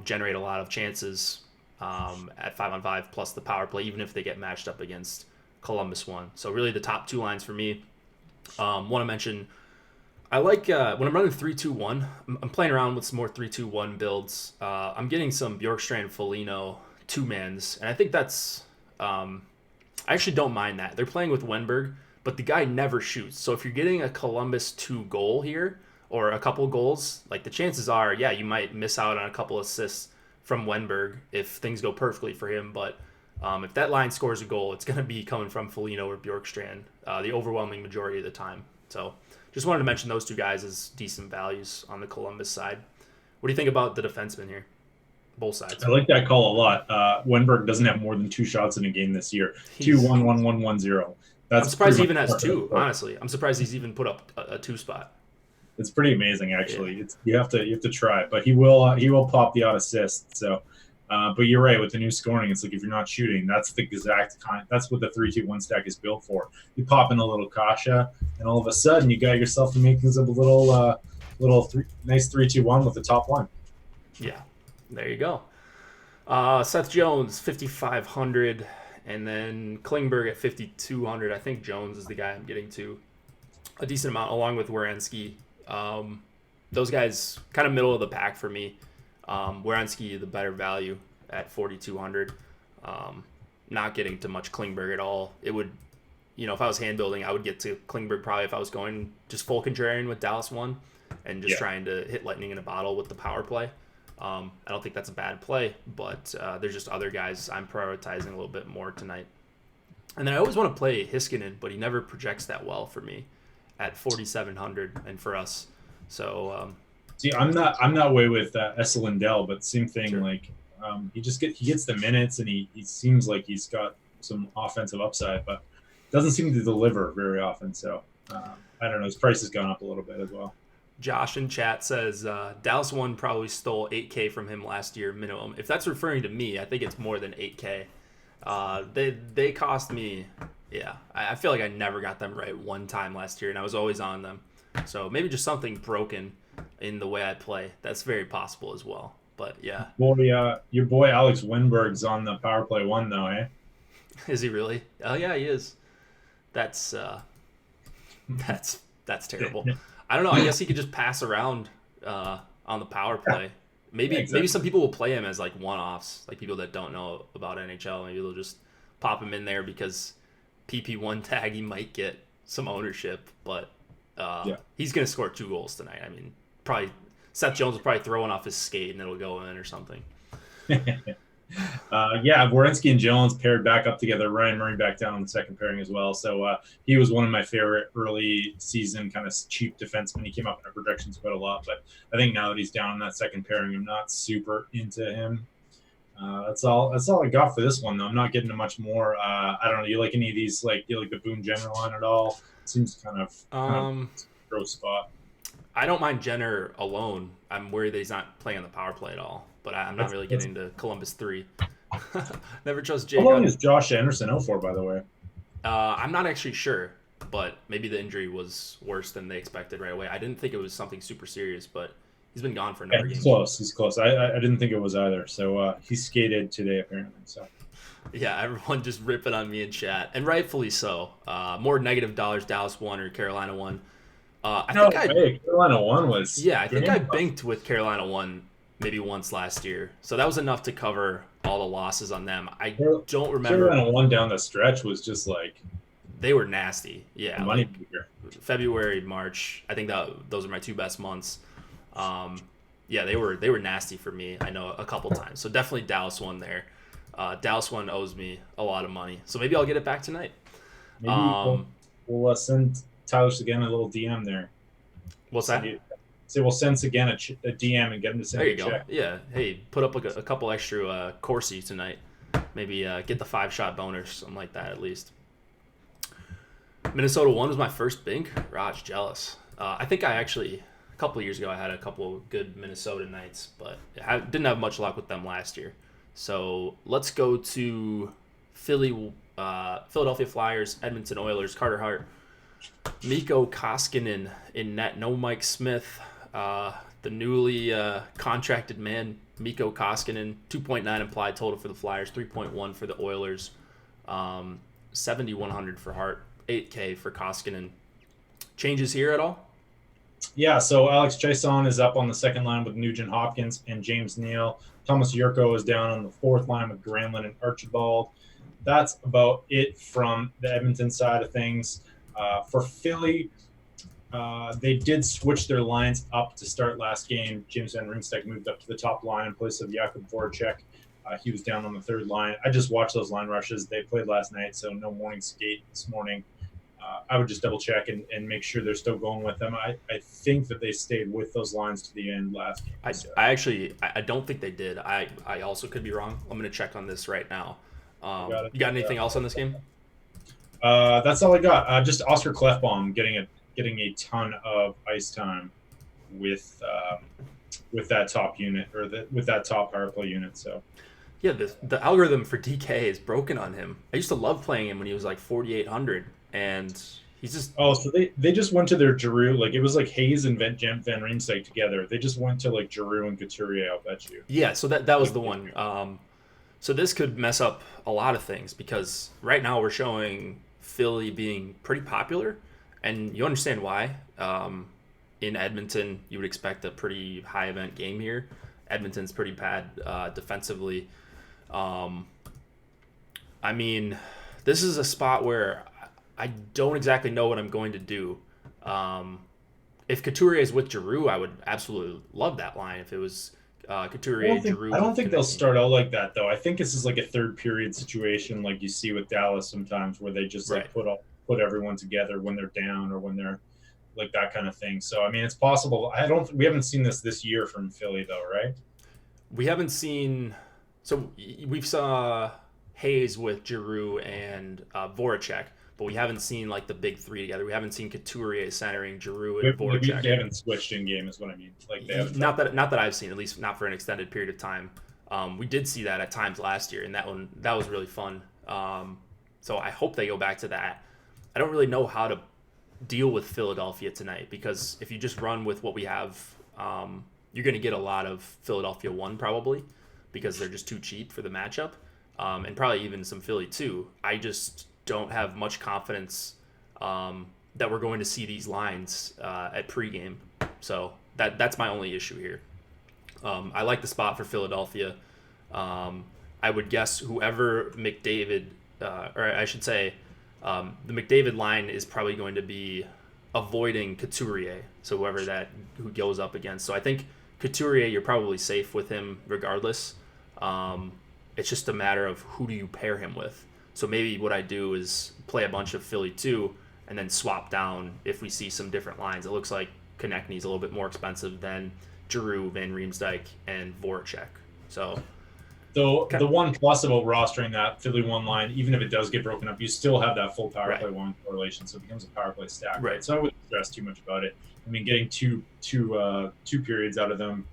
S1: generate a lot of chances at 5-on-5 plus the power play, even if they get matched up against Columbus 1. So really the top 2 lines for me. Want to mention, I like when I'm running 3-2-1, I'm playing around with some more 3-2-1 builds. I'm getting some Bjorkstrand Foligno 2-mans, and I think that's I actually don't mind that. They're playing with Wenberg, but the guy never shoots. So if you're getting a Columbus 2 goal here or a couple goals, like the chances are, yeah, you might miss out on a couple assists from Wenberg if things go perfectly for him. But if that line scores a goal, it's going to be coming from Foligno or Bjorkstrand the overwhelming majority of the time. So just wanted to mention those 2 guys as decent values on the Columbus side. What do you think about the defenseman here? Both sides.
S2: I like that call a lot. Wenberg doesn't have more than 2 shots in a game this year. 2-1-1-1-1-0.
S1: I'm surprised he even has 2, honestly. I'm surprised he's even put up a 2 spot.
S2: It's pretty amazing, actually. Yeah. You have to try it, but he will pop the odd assist. So, but you're right with the new scoring. It's like if you're not shooting, that's the exact kind. That's what the 3-2-1 stack is built for. You pop in a little Kasha, and all of a sudden you got yourself to make things up a nice 3-2-1 with the top line.
S1: Yeah, there you go. Seth Jones 5,500, and then Klingberg at 5,200. I think Jones is the guy I'm getting to a decent amount, along with Werenski. Those guys kind of middle of the pack for me. Werenski the better value at 4,200. Not getting to much Klingberg at all. It would, if I was hand building, I would get to Klingberg probably if I was going just full contrarian with Dallas 1 and just trying to hit lightning in a bottle with the power play. I don't think that's a bad play, but there's just other guys I'm prioritizing a little bit more tonight. And then I always want to play Heiskanen, but he never projects that well for me at 4,700 and for us. So
S2: see, I'm not way with Esa Lindell, but same thing. Sure. Like he gets the minutes and he seems like he's got some offensive upside, but doesn't seem to deliver very often. So I don't know. His price has gone up a little bit as well.
S1: Josh in chat says Dallas 1 probably stole $8K from him last year minimum. If that's referring to me, I think it's more than $8K. They cost me. Yeah, I feel like I never got them right one time last year, and I was always on them. So maybe just something broken in the way I play. That's very possible as well. But yeah.
S2: Your boy Alex Wenberg's on the power play 1 though, eh?
S1: Is he really? Oh yeah, he is. That's terrible. I don't know. I guess he could just pass around on the power play. Maybe some people will play him as like one-offs, like people that don't know about NHL. Maybe they'll just pop him in there because PP1 tag, he might get some ownership, but he's going to score 2 goals tonight. I mean, probably Seth Jones will probably throw one off his skate and it'll go in or something.
S2: Werenski and Jones paired back up together. Ryan Murray back down on the second pairing as well. So he was one of my favorite early season kind of cheap defensemen. He came up in our projections quite a lot, but I think now that he's down in that second pairing, I'm not super into him. That's all I got for this one, though. I'm not getting to much more. I don't know. You like any of these? Like, you like the Boone Jenner line at all? It seems kind of gross spot.
S1: I don't mind Jenner alone. I'm worried that he's not playing on the power play at all. But I'm not really getting to Columbus 3. Never trust Jake.
S2: How long is Josh Anderson out for, by the way?
S1: I'm not actually sure, but maybe the injury was worse than they expected right away. I didn't think it was something super serious, but He's been gone for a
S2: Yeah,
S1: number of
S2: he's
S1: games.
S2: close. He's close. I didn't think it was either. So he skated today apparently. So
S1: Yeah, everyone just ripping on me in chat, and rightfully so. More negative dollars. Dallas won or Carolina won. I
S2: no
S1: think
S2: way. Carolina one was
S1: I think I
S2: game.
S1: banked with Carolina one maybe once last year, so that was enough to cover all the losses on them. I don't remember.
S2: Carolina one down the stretch was just like
S1: They were nasty.
S2: a
S1: Yeah,
S2: money
S1: like
S2: maker.
S1: February, March. I think those are my two best months. Yeah, they were nasty for me. I know a couple times. So definitely Dallas won there. Dallas one owes me a lot of money, so maybe I'll get it back tonight.
S2: Maybe we'll send Tyler again a little DM there.
S1: What's that?
S2: Say we'll send again a DM and get him to send
S1: There you
S2: a
S1: go.
S2: check.
S1: Yeah. Hey, put up a couple extra Corsi tonight. Maybe get the 5-shot bonus, something like that at least. Minnesota 1 was my first bink. Raj, jealous. I think I actually, a couple of years ago, I had a couple of good Minnesota nights, but I didn't have much luck with them last year. So let's go to Philadelphia Flyers, Edmonton Oilers, Carter Hart, Mikko Koskinen in net. No Mike Smith. The newly contracted man, Mikko Koskinen, 2.9 implied total for the Flyers, 3.1 for the Oilers, 7,100 for Hart, 8K for Koskinen. Changes here at all?
S2: Yeah, so Alex Chiasson is up on the second line with Nugent Hopkins and James Neal. Thomas Yurko is down on the fourth line with Granlund and Archibald. That's about it from the Edmonton side of things. For Philly, they did switch their lines up to start last game. James Van Riemsdyk moved up to the top line in place of Jakub Voracek. He was down on the third line. I just watched those line rushes. They played last night, so no morning skate this morning. I would just double check and make sure they're still going with them. I think that they stayed with those lines to the end last game.
S1: I don't think they did. I also could be wrong. I'm going to check on this right now. You got anything else on this game?
S2: That's all I got. Just Oscar Klefbom getting a ton of ice time with that top unit with that top power play unit. So
S1: yeah, the algorithm for DK is broken on him. I used to love playing him when he was like 4,800, and he's just
S2: so they just went to their Giroux, like it was like Hayes and Van Riemsdyk together. They just went to like Giroux and Couturier. I'll bet you.
S1: Yeah, so that was the one. So this could mess up a lot of things because right now we're showing Philly being pretty popular, and you understand why. In Edmonton, you would expect a pretty high event game here. Edmonton's pretty bad defensively. I mean, this is a spot where I don't exactly know what I'm going to do. If Couturier is with Giroux, I would absolutely love that line. If it was Couturier, Giroux.
S2: I don't think they'll start out like that, though. I think this is like a third period situation like you see with Dallas sometimes where they just like put everyone together when they're down or when they're like that kind of thing. So, I mean, it's possible. We haven't seen this year from Philly, though, right?
S1: We haven't seen. So we've saw Hayes with Giroux and Voracek, but we haven't seen like the big three together. We haven't seen Couturier centering Giroux and Voracek.
S2: They haven't switched in game, is what I mean. Like they haven't
S1: not that I've seen, at least not for an extended period of time. We did see that at times last year, and that was really fun. So I hope they go back to that. I don't really know how to deal with Philadelphia tonight because if you just run with what we have, you're going to get a lot of Philadelphia 1 probably because they're just too cheap for the matchup, and probably even some Philly 2. I just don't have much confidence that we're going to see these lines at pregame. So that's my only issue here. I like the spot for Philadelphia. I would guess whoever McDavid, or I should say, the McDavid line is probably going to be avoiding Couturier, so who goes up against. So I think Couturier, you're probably safe with him regardless. It's just a matter of who do you pair him with. So maybe what I do is play a bunch of Philly 2 and then swap down if we see some different lines. It looks like Konechny's a little bit more expensive than Giroux, Van Riemsdyk, and Voracek. So
S2: the one plus about rostering that Philly 1 line, even if it does get broken up, you still have that full power play 1 correlation, so it becomes a power play stack. Right. So I wouldn't stress too much about it. I mean, getting two periods out of them,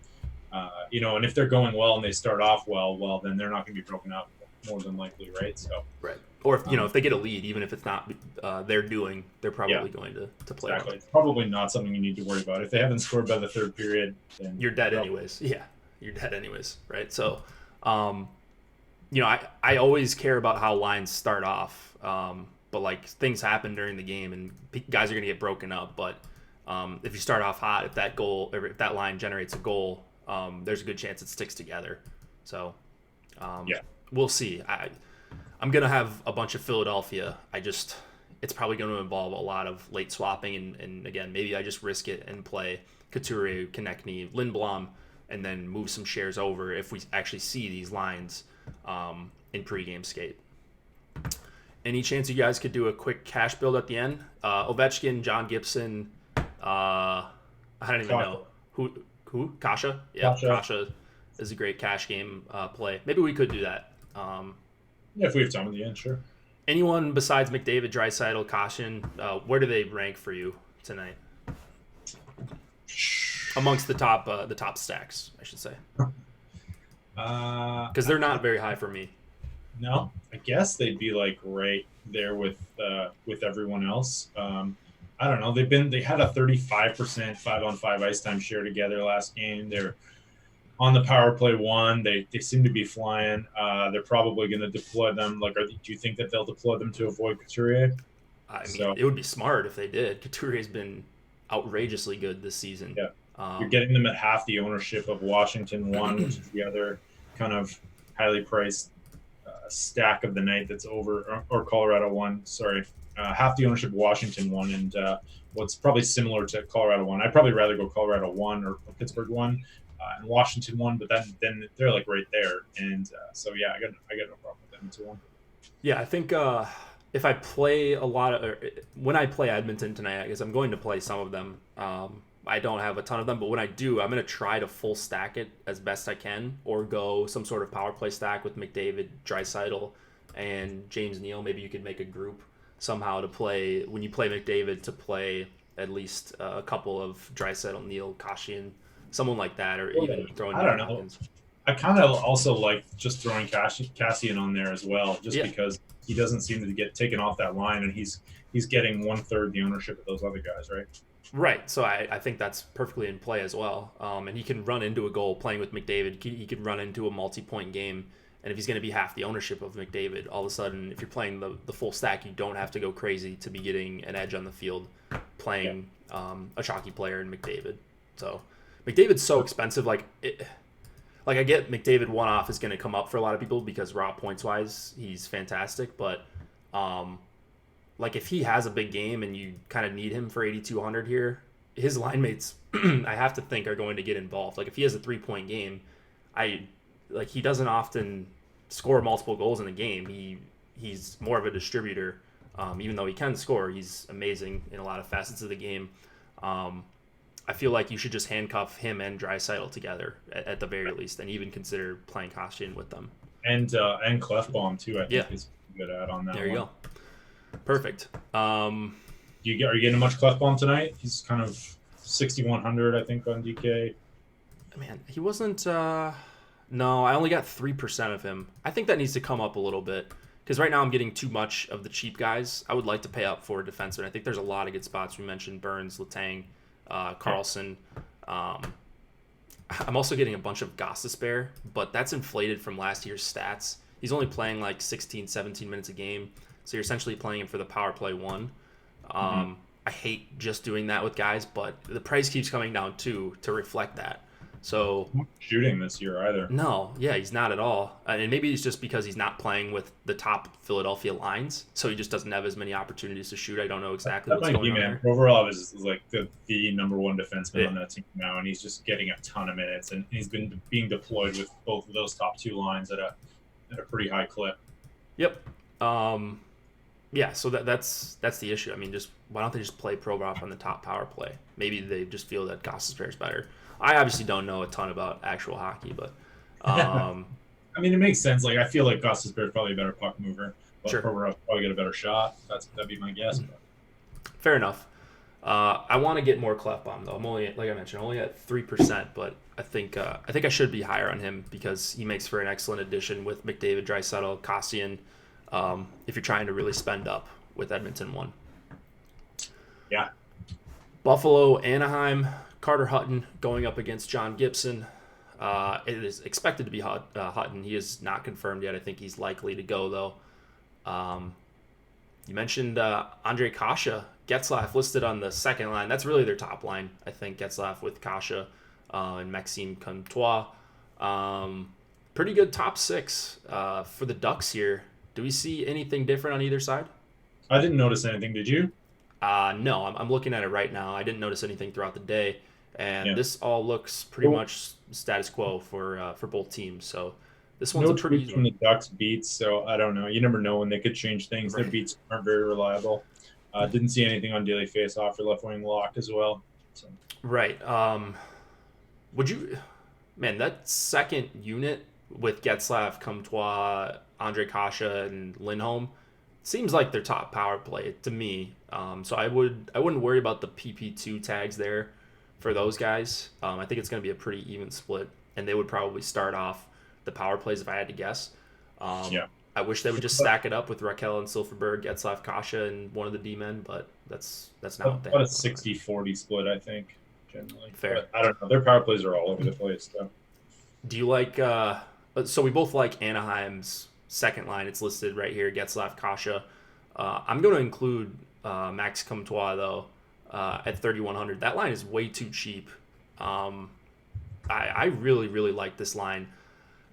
S2: and if they're going well and they start off well, then they're not going to be broken up. more than likely, right? So
S1: right. Or if they get a lead, even if it's not they're probably going to play.
S2: Exactly. It's probably not something you need to worry about. If they haven't scored by the third period, then
S1: you're dead anyways. Yeah, you're dead anyways, right? So, I always care about how lines start off, but like things happen during the game and guys are going to get broken up. But if you start off hot, if that line generates a goal, there's a good chance it sticks together. So, we'll see. I'm going to have a bunch of Philadelphia. It's probably going to involve a lot of late swapping. And again, maybe I just risk it and play Couturier, Konechny, Lindblom, and then move some shares over if we actually see these lines in pregame skate. Any chance you guys could do a quick cash build at the end? Ovechkin, John Gibson, I don't even know. Who? Kasha? Yeah, Kasha is a great cash game play. Maybe we could do that.
S2: If we have time at the end, sure.
S1: Anyone besides McDavid, Draisaitl, Kashin, where do they rank for you tonight? Amongst the top stacks, I should say. Because they're not very high for me.
S2: No, I guess they'd be like right there with everyone else. I don't know. They had a 35% 5-on-5 ice time share together last game. They're on the power play one. They seem to be flying. They're probably going to deploy them. Do you think that they'll deploy them to avoid Couturier?
S1: It would be smart if they did. Couturier's been outrageously good this season.
S2: Yeah. You're getting them at half the ownership of Washington one, which is the other kind of highly priced stack of the night that's over, or Colorado one. Sorry, half the ownership of Washington one, and what's probably similar to Colorado one. I'd probably rather go Colorado one or Pittsburgh one. And Washington one, but then they're like right there, and I got no problem with them 2-1.
S1: Yeah, I think if I play when I play Edmonton tonight, I guess I'm going to play some of them. I don't have a ton of them, but when I do, I'm going to try to full stack it as best I can, or go some sort of power play stack with McDavid, Draisaitl, and James Neal. Maybe you could make a group somehow to play when you play McDavid to play at least a couple of Draisaitl, Neal, Kashin. Someone like that, or even throwing.
S2: I don't know. I kind of also like just throwing Cassian on there as well, because he doesn't seem to get taken off that line, and he's getting 1/3 the ownership of those other guys, right?
S1: Right. So I think that's perfectly in play as well. And he can run into a goal playing with McDavid. He could run into a multi-point game, and if he's going to be half the ownership of McDavid, all of a sudden, if you're playing the full stack, you don't have to go crazy to be getting an edge on the field playing a chalky player in McDavid. So. McDavid's so expensive. I get McDavid one-off is going to come up for a lot of people because raw points-wise, he's fantastic. But, if he has a big game and you kind of need him for 8,200 here, his line mates, I have to think, are going to get involved. If he has a 3-point game, he doesn't often score multiple goals in a game. He's more of a distributor. Even though he can score, he's amazing in a lot of facets of the game. I feel like you should just handcuff him and Draisaitl together at the very least, and even consider playing Kashin with them.
S2: And Clefbaum too, I think is a good add on that.
S1: There you go. Perfect.
S2: Are you getting much Clefbaum tonight? He's kind of 6,100, I think, on DK.
S1: Man, he wasn't. No, I only got 3% of him. I think that needs to come up a little bit because right now I'm getting too much of the cheap guys. I would like to pay up for a defenseman. I think there's a lot of good spots. We mentioned Burns, Letang. Carlson. I'm also getting a bunch of Gostisbehere, but that's inflated from last year's stats. He's only playing 16, 17 minutes a game, so you're essentially playing him for the power play one. I hate just doing that with guys, but the price keeps coming down too to reflect that. So
S2: shooting this year either.
S1: No, he's not at all. And maybe it's just because he's not playing with the top Philadelphia lines, so he just doesn't have as many opportunities to shoot. I don't know exactly what's going on there.
S2: Overall, is the number one defenseman on that team now, and he's just getting a ton of minutes, and he's been being deployed with both of those top two lines at a pretty high clip.
S1: Yep. So that's the issue. I mean, just why don't they just play Provorov on the top power play? Maybe they just feel that Gostisbehere is better. I obviously don't know a ton about actual hockey, but
S2: I mean, it makes sense. I feel like Gostisbehere is probably a better puck mover, but
S1: sure.
S2: Provorov probably get a better shot. That'd be my guess.
S1: Fair enough. I want to get more Clefbaum though. I'm only, like I mentioned, only at 3%, but I think I should be higher on him because he makes for an excellent addition with McDavid, Draisaitl, Kassian. If you're trying to really spend up with Edmonton 1.
S2: Yeah.
S1: Buffalo, Anaheim, Carter Hutton going up against John Gibson. It is expected to be Hutton. He is not confirmed yet. I think he's likely to go, though. You mentioned Andre Kasha. Getzlaf listed on the second line. That's really their top line, I think, Getzlaf with Kasha and Maxime Comtois. Pretty good top 6 for the Ducks here. Do we see anything different on either side?
S2: I didn't notice anything. Did you?
S1: No, I'm looking at it right now. I didn't notice anything throughout the day. And this all looks pretty much status quo for both teams. So this one's
S2: no
S1: a pretty
S2: tweets from the Ducks beats. So I don't know. You never know when they could change things.
S1: Right.
S2: Their beats aren't very reliable. Didn't see anything on Daily Faceoff or Left Wing Lock as well. So.
S1: Right. Would you, man? That second unit with Getzlaf, Comtois, Andre Kasha, and Lindholm seems like their top power play to me. So I wouldn't worry about the PP2 tags there for those guys. I think it's going to be a pretty even split, and they would probably start off the power plays if I had to guess. I wish they would just stack it up with Raquel and Silverberg, Getzlaf, Kasha, and one of the D-men, but that's not what they have.
S2: About a 60-40 split, I think, generally.
S1: Fair.
S2: But I don't know. Their power plays are all over the place, though.
S1: Do you like so we both like Anaheim's second line. It's listed right here, Getzlaf, Kasha. I'm going to include Max Comtois, though, at 3,100. That line is way too cheap. I really, really like this line.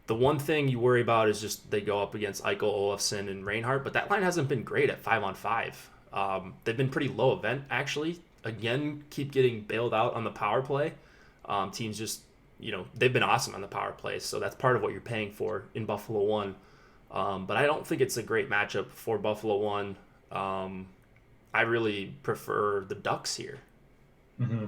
S1: The one thing you worry about is just they go up against Eichel, Olofsson, and Reinhart, but that line hasn't been great at 5-on-5. They've been pretty low event, actually. Again, keep getting bailed out on the power play. Teams just, they've been awesome on the power play, so that's part of what you're paying for in Buffalo 1. But I don't think it's a great matchup for Buffalo 1. I really prefer the Ducks here.
S2: Mm-hmm.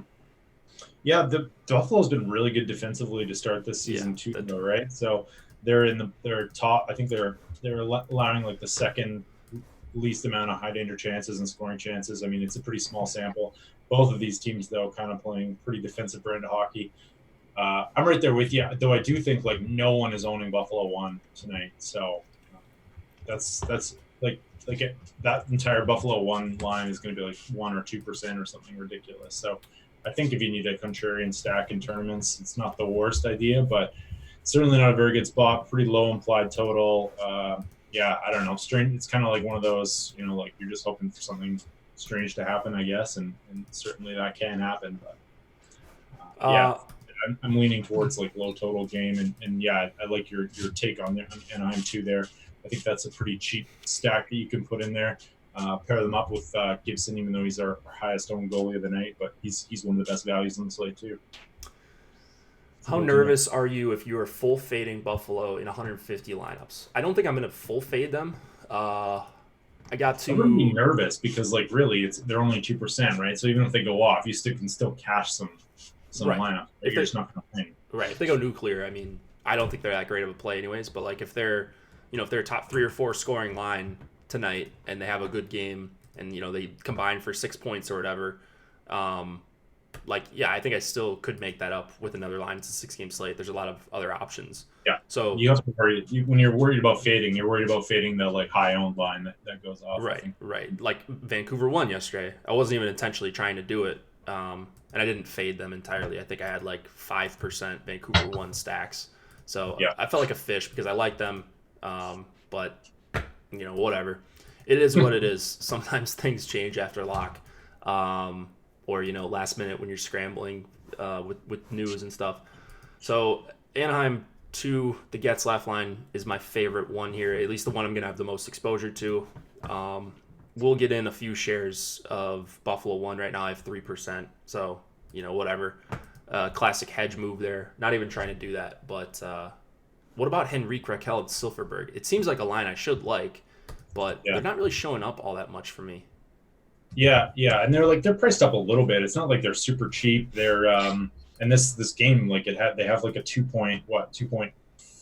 S2: Yeah, the Buffalo's been really good defensively to start this season too, though, right? So they're in their top. I think they're allowing like the second least amount of high danger chances and scoring chances. I mean, it's a pretty small sample. Both of these teams, though, kind of playing pretty defensive brand of hockey. I'm right there with you, though. I do think like no one is owning Buffalo 1 tonight, so that's like that entire Buffalo 1 line is going to be like 1 or 2% or something ridiculous. So I think if you need a contrarian stack in tournaments, it's not the worst idea, but certainly not a very good spot. Pretty low implied total. I don't know. Strange. It's kind of like one of those, like you're just hoping for something strange to happen, I guess, and certainly that can happen. But I'm leaning towards like low total game, and I like your take on there, and I'm too there. I think that's a pretty cheap stack that you can put in there. Pair them up with Gibson, even though he's our highest owned goalie of the night, but he's one of the best values on the slate too.
S1: How nervous are you if you are full fading Buffalo in 150 lineups? I don't think I'm going to full fade them. I got to.
S2: I'm going to be nervous because, like, really, they're only 2%, right? So even if they go off, you can still cash some lineup. You're just not going to win.
S1: Right. If they go nuclear, I mean, I don't think they're that great of a play, anyways. But like, if they're a top 3 or 4 scoring line tonight and they have a good game and they combine for 6 points or whatever, I think I still could make that up with another line. It's a 6-game slate. There's a lot of other options.
S2: Yeah.
S1: So
S2: you have to worry when you're worried about fading. You're worried about fading the like high owned line that goes off.
S1: Right. Like Vancouver won yesterday. I wasn't even intentionally trying to do it, and I didn't fade them entirely. I think I had like 5% Vancouver 1 stacks. So I felt like a fish because I like them, but whatever. It is what it is. Sometimes things change after lock. Or last minute when you're scrambling with news and stuff. So Anaheim 2, the Getzlaf line is my favorite one here, at least the one I'm going to have the most exposure to. We'll get in a few shares of Buffalo 1 right now. I have 3%, so whatever. Classic hedge move there. Not even trying to do that, but what about Henrique, Raquel, and Silverberg? It seems like a line I should like, but they're not really showing up all that much for me.
S2: Yeah, and they're priced up a little bit. It's not like they're super cheap. They're and this game they have like a 2.4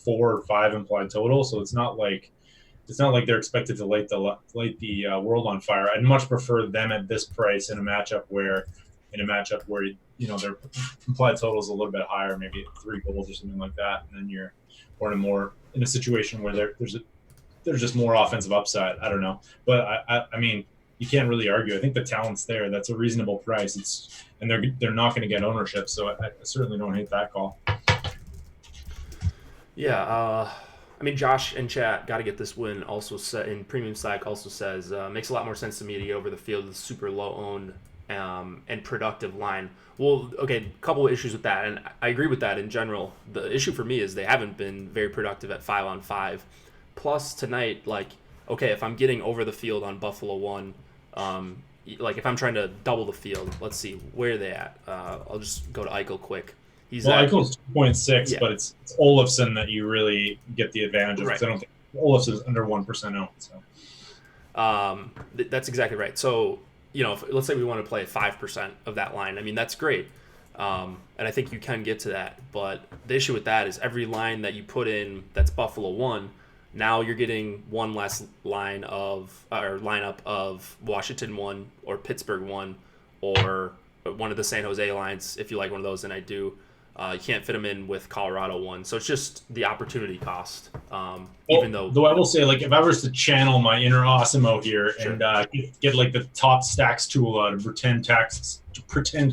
S2: or 5 implied total, so it's not like it's not like they're expected to light the world on fire. I'd much prefer them at this price in a matchup where their implied total is a little bit higher, maybe 3 goals or something like that, and then you're in a situation where there's just more offensive upside. I don't know, but I mean, you can't really argue. I think the talent's there. That's a reasonable price. And they're not going to get ownership, so I certainly don't hate that call.
S1: Yeah, I mean, Josh in chat, got to get this win. Also, in Premium Psych, also says makes a lot more sense to me to get over the field with super low owned and productive line. Well, okay, a couple of issues with that, and I agree with that in general. The issue for me is they haven't been very productive at 5-on-5. Plus tonight, like, okay, if I'm getting over the field on Buffalo 1, like if I'm trying to double the field, let's see where are they at. I'll just go to Eichel quick.
S2: Eichel's 2.6,
S1: yeah.
S2: But it's Olofsson that you really get the advantage of.
S1: Right.
S2: I don't think Olofsson is under 1% owned. So
S1: that's exactly right. So let's say we want to play 5% of that line. I mean, that's great, and I think you can get to that. But the issue with that is every line that you put in that's Buffalo 1. Now you're getting one less lineup of Washington 1 or Pittsburgh 1 or one of the San Jose lines, if you like one of those, and I do. You can't fit them in with Colorado 1. So it's just the opportunity cost. Even though
S2: I will say, like, if I was to channel my inner Osimo here, sure, and get like the top stacks tool out of pretend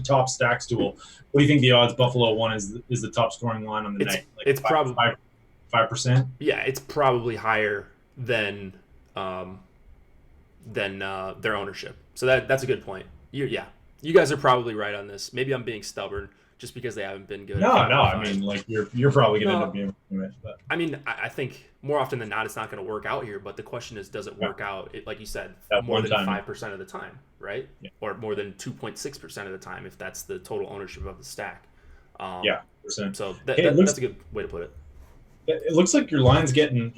S2: top stacks tool, what do you think the odds Buffalo 1 is the top scoring line on the night? Like
S1: it's probably
S2: 5%.
S1: Yeah, it's probably higher than their ownership. So that's a good point. You guys are probably right on this. Maybe I'm being stubborn just because they haven't been good.
S2: No. I mean, like you're probably gonna end up being it. But
S1: I mean, I think more often than not, it's not going to work out here. But the question is, does it work out? Like you said, more than 5% of the time, right? Yeah. Or more than 2.6% of the time, if that's the total ownership of the stack.
S2: Percent.
S1: So that's a good way to put it.
S2: It looks like your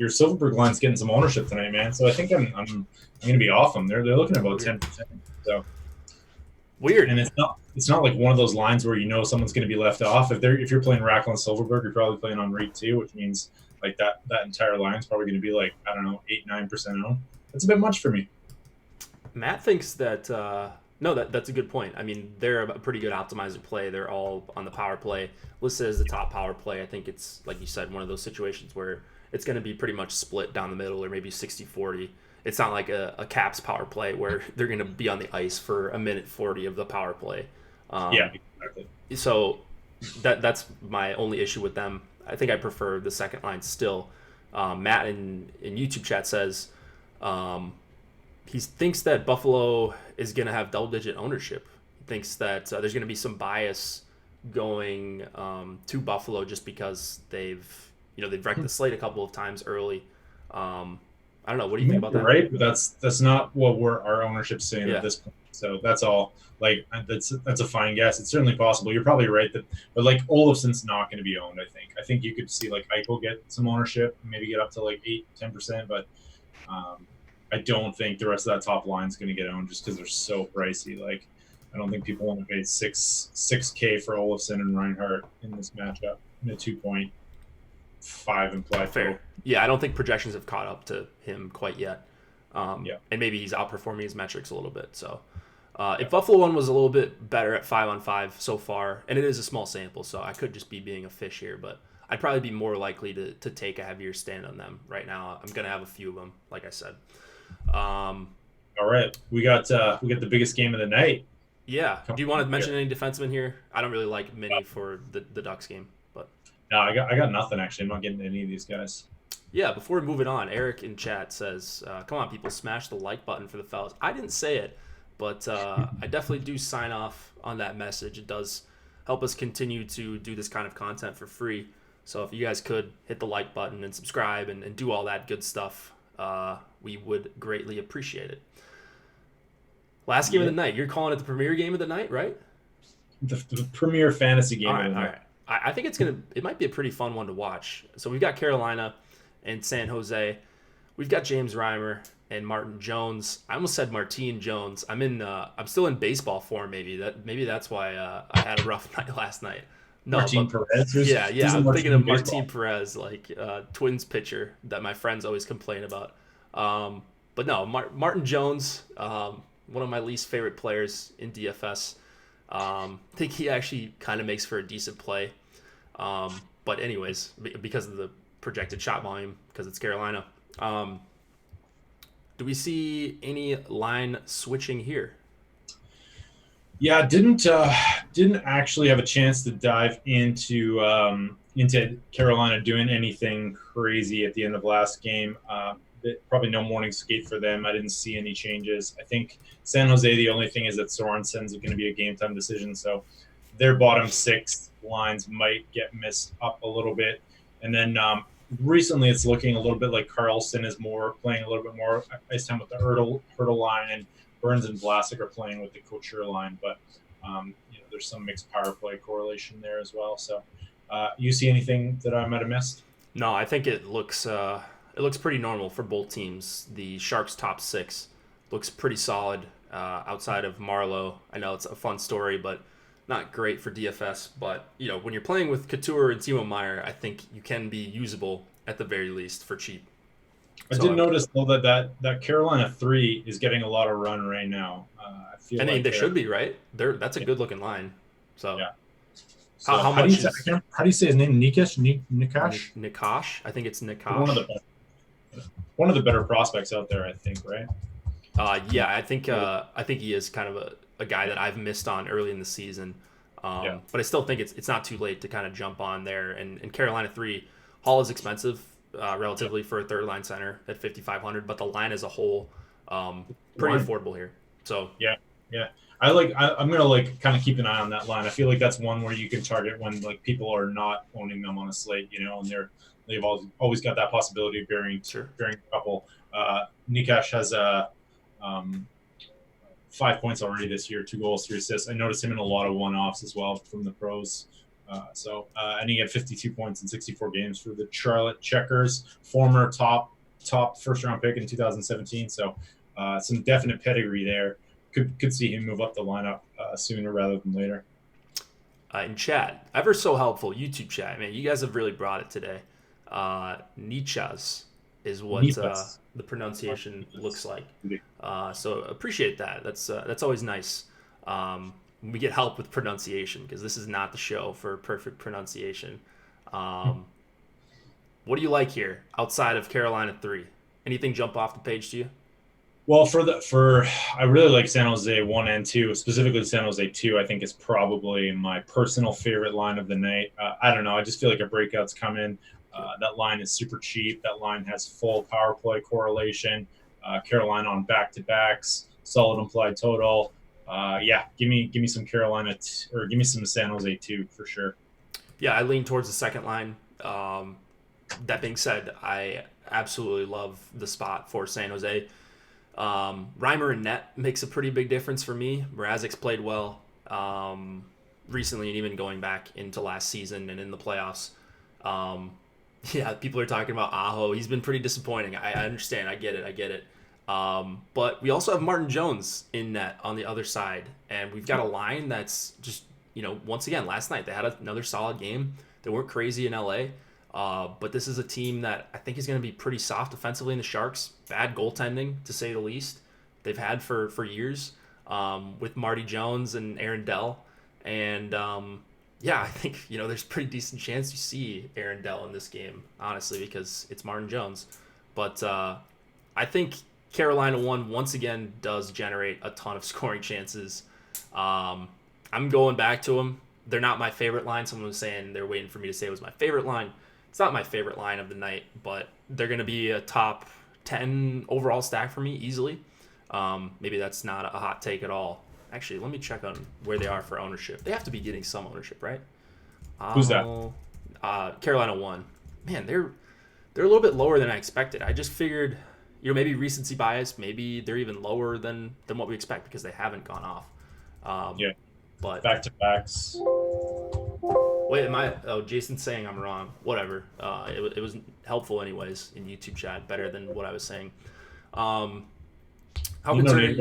S2: Silverberg line's getting some ownership tonight, man. So I think I'm going to be off them. They're looking at about 10%. So
S1: weird.
S2: And it's not like one of those lines where someone's going to be left off. If you're playing Rackle and Silverberg, you're probably playing on rate too, which means like that entire line is probably going to be like, I don't know, 8-9% owned. That's a bit much for me.
S1: Matt thinks that that's a good point. I mean, they're a pretty good optimizer play. They're all on the power play. Listed as the top power play. I think it's, like you said, one of those situations where it's going to be pretty much split down the middle, or maybe 60-40. It's not like a Caps power play where they're going to be on the ice for a minute 40 of the power play.
S2: Exactly.
S1: So that's my only issue with them. I think I prefer the second line still. Matt in YouTube chat says he thinks that Buffalo is going to have double-digit ownership. He thinks that there's going to be some bias going to Buffalo just because they've wrecked the slate a couple of times early. I don't know. What do you think about that?
S2: Right, but that's not what our ownership's saying at this point. So that's all. Like that's a fine guess. It's certainly possible. You're probably right but like Olofsson's not going to be owned. I think you could see like Eichel get some ownership, maybe get up to like 8-10%, but I don't think the rest of that top line is going to get owned just because they're so pricey. Like I don't think people want to pay $6K for Olofsson and Reinhart in this matchup in a 2.5 implied.
S1: Fair. Yeah, I don't think projections have caught up to him quite yet. And maybe he's outperforming his metrics a little bit. So if Buffalo 1 was a little bit better at 5-on-5 so far, and it is a small sample, so I could just be being a fish here, but I'd probably be more likely to take a heavier stand on them right now. I'm going to have a few of them, like I said.
S2: All right. We got the biggest game of the night.
S1: Yeah. Do you want to mention any defensemen here? I don't really like many for the Ducks game, but
S2: no, I got nothing actually. I'm not getting any of these guys.
S1: Yeah, before we move it on, Eric in chat says, come on, people, smash the like button for the fellas. I didn't say it, but I definitely do sign off on that message. It does help us continue to do this kind of content for free. So if you guys could hit the like button and subscribe and do all that good stuff, we would greatly appreciate it. Last game of the night. You're calling it the premier game of the night, right?
S2: The premier fantasy game of the night.
S1: All right. I think it might be a pretty fun one to watch. So we've got Carolina and San Jose. We've got James Reimer and Martin Jones. I almost said Martine Jones. I'm still in baseball form. Maybe that's why I had a rough night last night. No,
S2: Martin Perez.
S1: Yeah. I'm thinking of Martin Perez, like Twins pitcher that my friends always complain about. But no, Martin Jones, one of my least favorite players in DFS. I think he actually kind of makes for a decent play. But anyways, because of the projected shot volume, because it's Carolina. Do we see any line switching here?
S2: Yeah, didn't actually have a chance to dive into Carolina doing anything crazy at the end of last game. Probably no morning skate for them. I didn't see any changes. I think San Jose, the only thing is that Sorensen's going to be a game time decision, so their bottom six lines might get missed up a little bit. And then recently, it's looking a little bit like Carlson is playing a little bit more ice time with the hurdle line, and Burns and Vlasic are playing with the Couture line. But there's some mixed power play correlation there as well. So, you see anything that I might have missed?
S1: No, I think it looks pretty normal for both teams. The Sharks' top six looks pretty solid outside of Marleau. I know it's a fun story, but not great for DFS. But when you're playing with Couture and Timo Meier, I think you can be usable at the very least for cheap.
S2: I did notice though that Carolina 3 is getting a lot of run right now. I feel
S1: they should be, right. That's a good looking line. So
S2: yeah.
S1: So how much?
S2: How do you say his name? Nikash?
S1: Nikash? I think it's Nikash.
S2: One of the better prospects out there, I think, right?
S1: Yeah, I think he is kind of a guy that I've missed on early in the season. But I still think it's not too late to kind of jump on there. And Carolina 3, Hall is expensive relatively for a third line center at $5,500, but the line as a whole pretty affordable here. So
S2: yeah. I'm gonna kind of keep an eye on that line. I feel like that's one where you can target when people are not owning them on a slate, and they've always got that possibility of bearing a couple. Nikash has 5 points already this year, 2 goals, 3 assists. I noticed him in a lot of one-offs as well from the pros. And he had 52 points in 64 games for the Charlotte Checkers, former top first-round pick in 2017. So some definite pedigree there. Could see him move up the lineup sooner rather than later.
S1: In chat, ever so helpful YouTube chat, man. You guys have really brought it today. Nichas is what the pronunciation looks like. So appreciate that. That's always nice. We get help with pronunciation because this is not the show for perfect pronunciation. What do you like here outside of Carolina 3? Anything jump off the page to you?
S2: Well, I really like San Jose 1 and 2, specifically San Jose 2. I think is probably my personal favorite line of the night. I don't know. I just feel like a breakout's coming. That line is super cheap. That line has full power play correlation. Carolina on back-to-backs, solid implied total. Give me some Carolina or give me some San Jose 2 for sure.
S1: Yeah, I lean towards the second line. That being said, I absolutely love the spot for San Jose. Reimer and net makes a pretty big difference for me. Mrazek's played well recently, and even going back into last season and in the playoffs. People are talking about Aho. He's been pretty disappointing. I understand. I get it. But we also have Martin Jones in net on the other side, and we've got a line that's just, once again, last night they had another solid game. They weren't crazy in LA. But this is a team that I think is going to be pretty soft offensively in the Sharks. Bad goaltending, to say the least, they've had for years with Marty Jones and Aaron Dell. And, I think, there's a pretty decent chance you see Aaron Dell in this game, honestly, because it's Martin Jones. But I think Carolina 1, once again, does generate a ton of scoring chances. I'm going back to them. They're not my favorite line. Someone was saying they're waiting for me to say it was my favorite line. It's not my favorite line of the night, but they're going to be a top 10 overall stack for me easily. Maybe that's not a hot take at all. Actually, let me check on where they are for ownership. They have to be getting some ownership, right?
S2: Who's that?
S1: Carolina 1. Man, they're a little bit lower than I expected. I just figured, maybe recency bias. Maybe they're even lower than what we expect because they haven't gone off. But
S2: back-to-backs.
S1: Wait, Jason's saying I'm wrong. Whatever. It was helpful anyways in YouTube chat, better than what I was saying. How concerned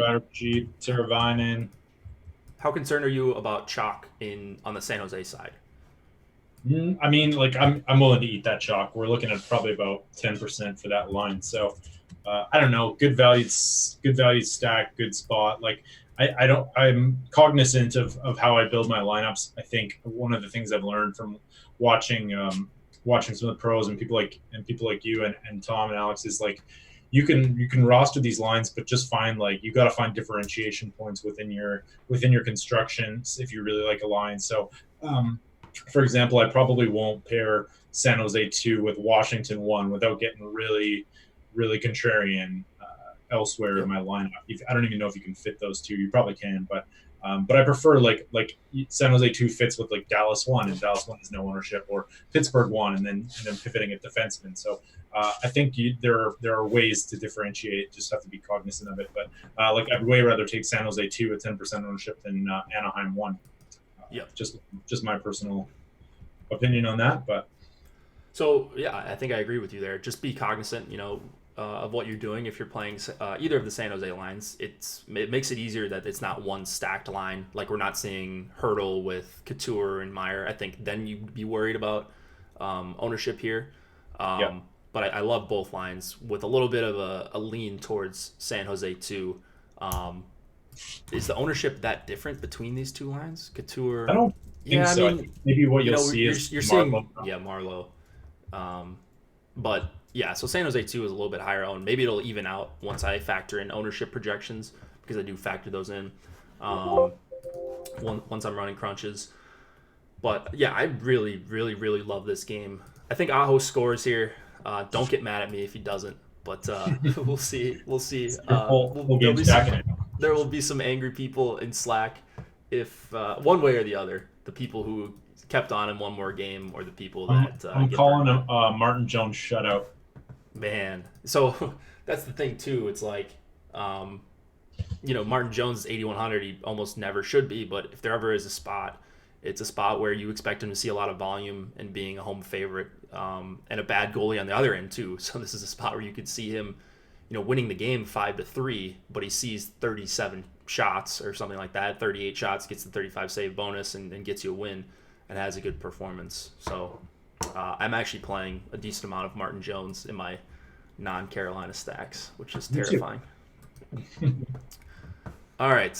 S1: are you about chalk on the San Jose side?
S2: I mean, I'm willing to eat that chalk. We're looking at probably about 10% for that line. So I don't know, good value stack, good spot. Like I'm cognizant of how I build my lineups. I think one of the things I've learned from watching watching some of the pros and people like you and Tom and Alex is like you can roster these lines, but just find like you got to find differentiation points within your constructions if you really like a line. So, for example, I probably won't pair San Jose 2 with Washington 1 without getting really contrarian elsewhere in my lineup. I don't even know if you can fit those two. You probably can, but I prefer like San Jose 2 fits with like Dallas 1, and Dallas 1 has no ownership, or Pittsburgh 1, and then pivoting at defenseman. So I think there are ways to differentiate. Just have to be cognizant of it. But like I'd way rather take San Jose 2 at 10% ownership than Anaheim 1. Just my personal opinion on that. But
S1: so yeah, I think I agree with you there. Just be cognizant, of what you're doing. If you're playing either of the San Jose lines, it makes it easier that it's not one stacked line. Like we're not seeing Hurdle with Couture and Meyer. I think then you'd be worried about ownership here. But I love both lines with a little bit of a lean towards San Jose too. Is the ownership that different between these two lines? Couture.
S2: I don't think so. I think maybe what you'll see is
S1: you're seeing Marleau. But yeah, so San Jose 2 is a little bit higher owned. Maybe it'll even out once I factor in ownership projections, because I do factor those in once I'm running crunches. But yeah, I really, really, really love this game. I think Aho scores here. Don't get mad at me if he doesn't, but we'll see. We'll see. There will be some angry people in Slack if one way or the other. The people who kept on in one more game, or the people that
S2: I'm calling a Martin Jones shutout.
S1: Man, so that's the thing too. It's like, Martin Jones is 8,100. He almost never should be, but if there ever is a spot, it's a spot where you expect him to see a lot of volume and being a home favorite, and a bad goalie on the other end too. So this is a spot where you could see him, winning the game 5-3, but he sees 37 shots or something like that. 38 shots, gets the 35 save bonus, and gets you a win, and has a good performance. So I'm actually playing a decent amount of Martin Jones in my non-Carolina stacks, which is terrifying. All right.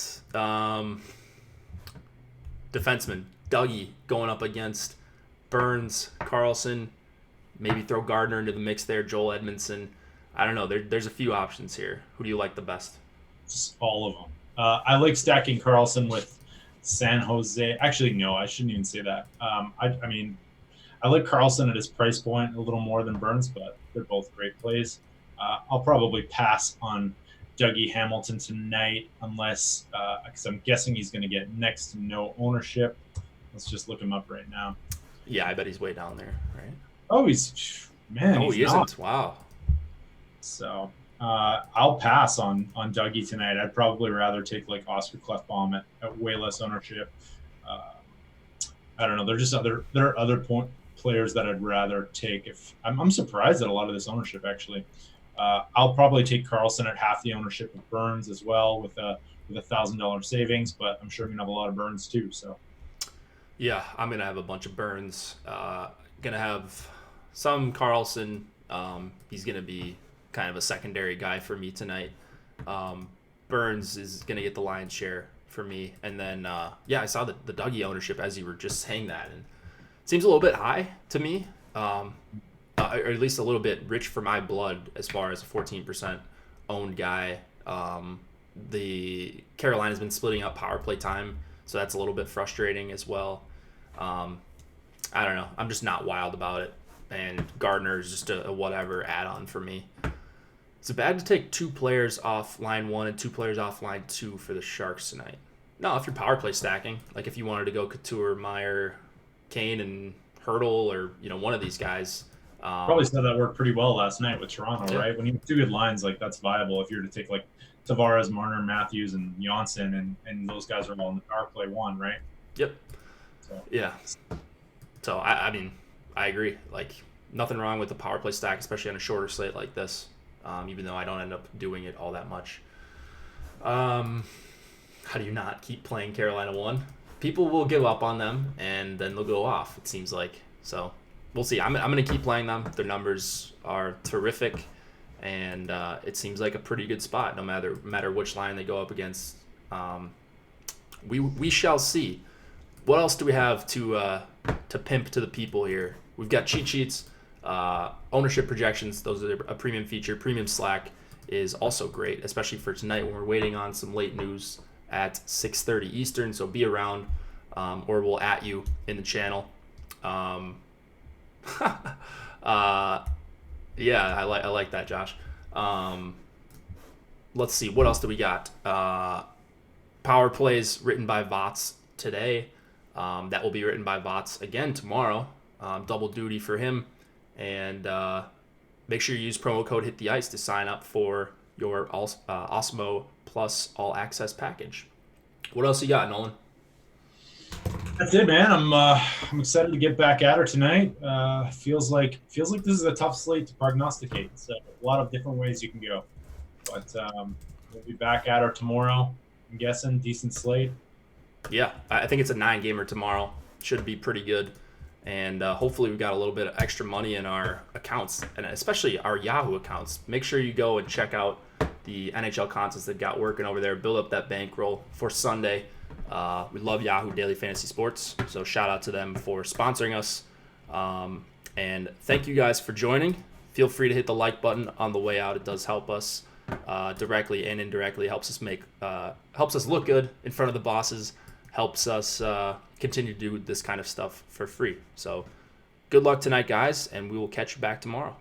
S1: Defenseman, Dougie going up against Burns, Carlson. Maybe throw Gardner into the mix there, Joel Edmondson. I don't know. There's a few options here. Who do you like the best?
S2: Just all of them. I like stacking Carlson with San Jose. Actually, no, I shouldn't even say that. I mean, I like Carlson at his price point a little more than Burns, but they're both great plays. I'll probably pass on Dougie Hamilton tonight, unless because I'm guessing he's going to get next to no ownership. Let's just look him up right now.
S1: Yeah, I bet he's way down there, right?
S2: Oh, he isn't.
S1: Wow.
S2: So I'll pass on Dougie tonight. I'd probably rather take like Oscar Klefbom at way less ownership. I don't know. There are other players that I'd rather take. If I'm surprised at a lot of this ownership actually. I'll probably take Carlson at half the ownership of Burns as well with a $1,000 savings, but I'm sure I'm gonna have a lot of Burns too. So
S1: yeah, I'm gonna have a bunch of Burns. Gonna have some Carlson. He's gonna be kind of a secondary guy for me tonight. Burns is gonna get the lion's share for me, and then I saw the Dougie ownership as you were just saying that, and it seems a little bit high to me. Or at least a little bit rich for my blood as far as a 14% owned guy. The Carolina's been splitting up power play time, so that's a little bit frustrating as well. I don't know. I'm just not wild about it. And Gardner is just a whatever add-on for me. Is it bad to take 2 players off line 1 and 2 players off line 2 for the Sharks tonight? No, if you're power play stacking, like if you wanted to go Couture, Meyer, Kane, and Hurdle, or one of these guys.
S2: Probably saw that work pretty well last night with Toronto, right? When you have 2 good lines, like that's viable. If you're to take like Tavares, Marner, Matthews, and Janssen, and those guys are all in the power play 1, right?
S1: Yep. Yeah. So I mean, I agree. Like nothing wrong with the power play stack, especially on a shorter slate like this. Even though I don't end up doing it all that much. How do you not keep playing Carolina 1? People will give up on them, and then they'll go off, it seems like. So we'll see. I'm going to keep playing them. Their numbers are terrific, and it seems like a pretty good spot no matter which line they go up against. We shall see. What else do we have to pimp to the people here? We've got cheat sheets, ownership projections. Those are a premium feature. Premium Slack is also great, especially for tonight when we're waiting on some late news at 6:30 Eastern. So be around, or we'll at you in the channel. Yeah, I like that, Josh. Let's see, what else do we got? Power plays written by Vots today. That will be written by Vots again tomorrow. Double duty for him. And make sure you use promo code Hit the Ice to sign up for your Osmo Plus All Access package. What else you got, Nolan?
S2: That's it, man. I'm excited to get back at her tonight. Feels like this is a tough slate to prognosticate. So a lot of different ways you can go. But we'll be back at her tomorrow. I'm guessing decent slate.
S1: Yeah, I think it's a 9-gamer tomorrow. Should be pretty good. And hopefully we got a little bit of extra money in our accounts, and especially our Yahoo accounts. Make sure you go and check out the NHL contests they've got working over there. Build up that bankroll for Sunday. We love Yahoo Daily Fantasy Sports, so shout out to them for sponsoring us. And thank you guys for joining. Feel free to hit the like button on the way out. It does help us directly and indirectly. Helps us look good in front of the bosses. Helps us continue to do this kind of stuff for free. So good luck tonight, guys, and we will catch you back tomorrow.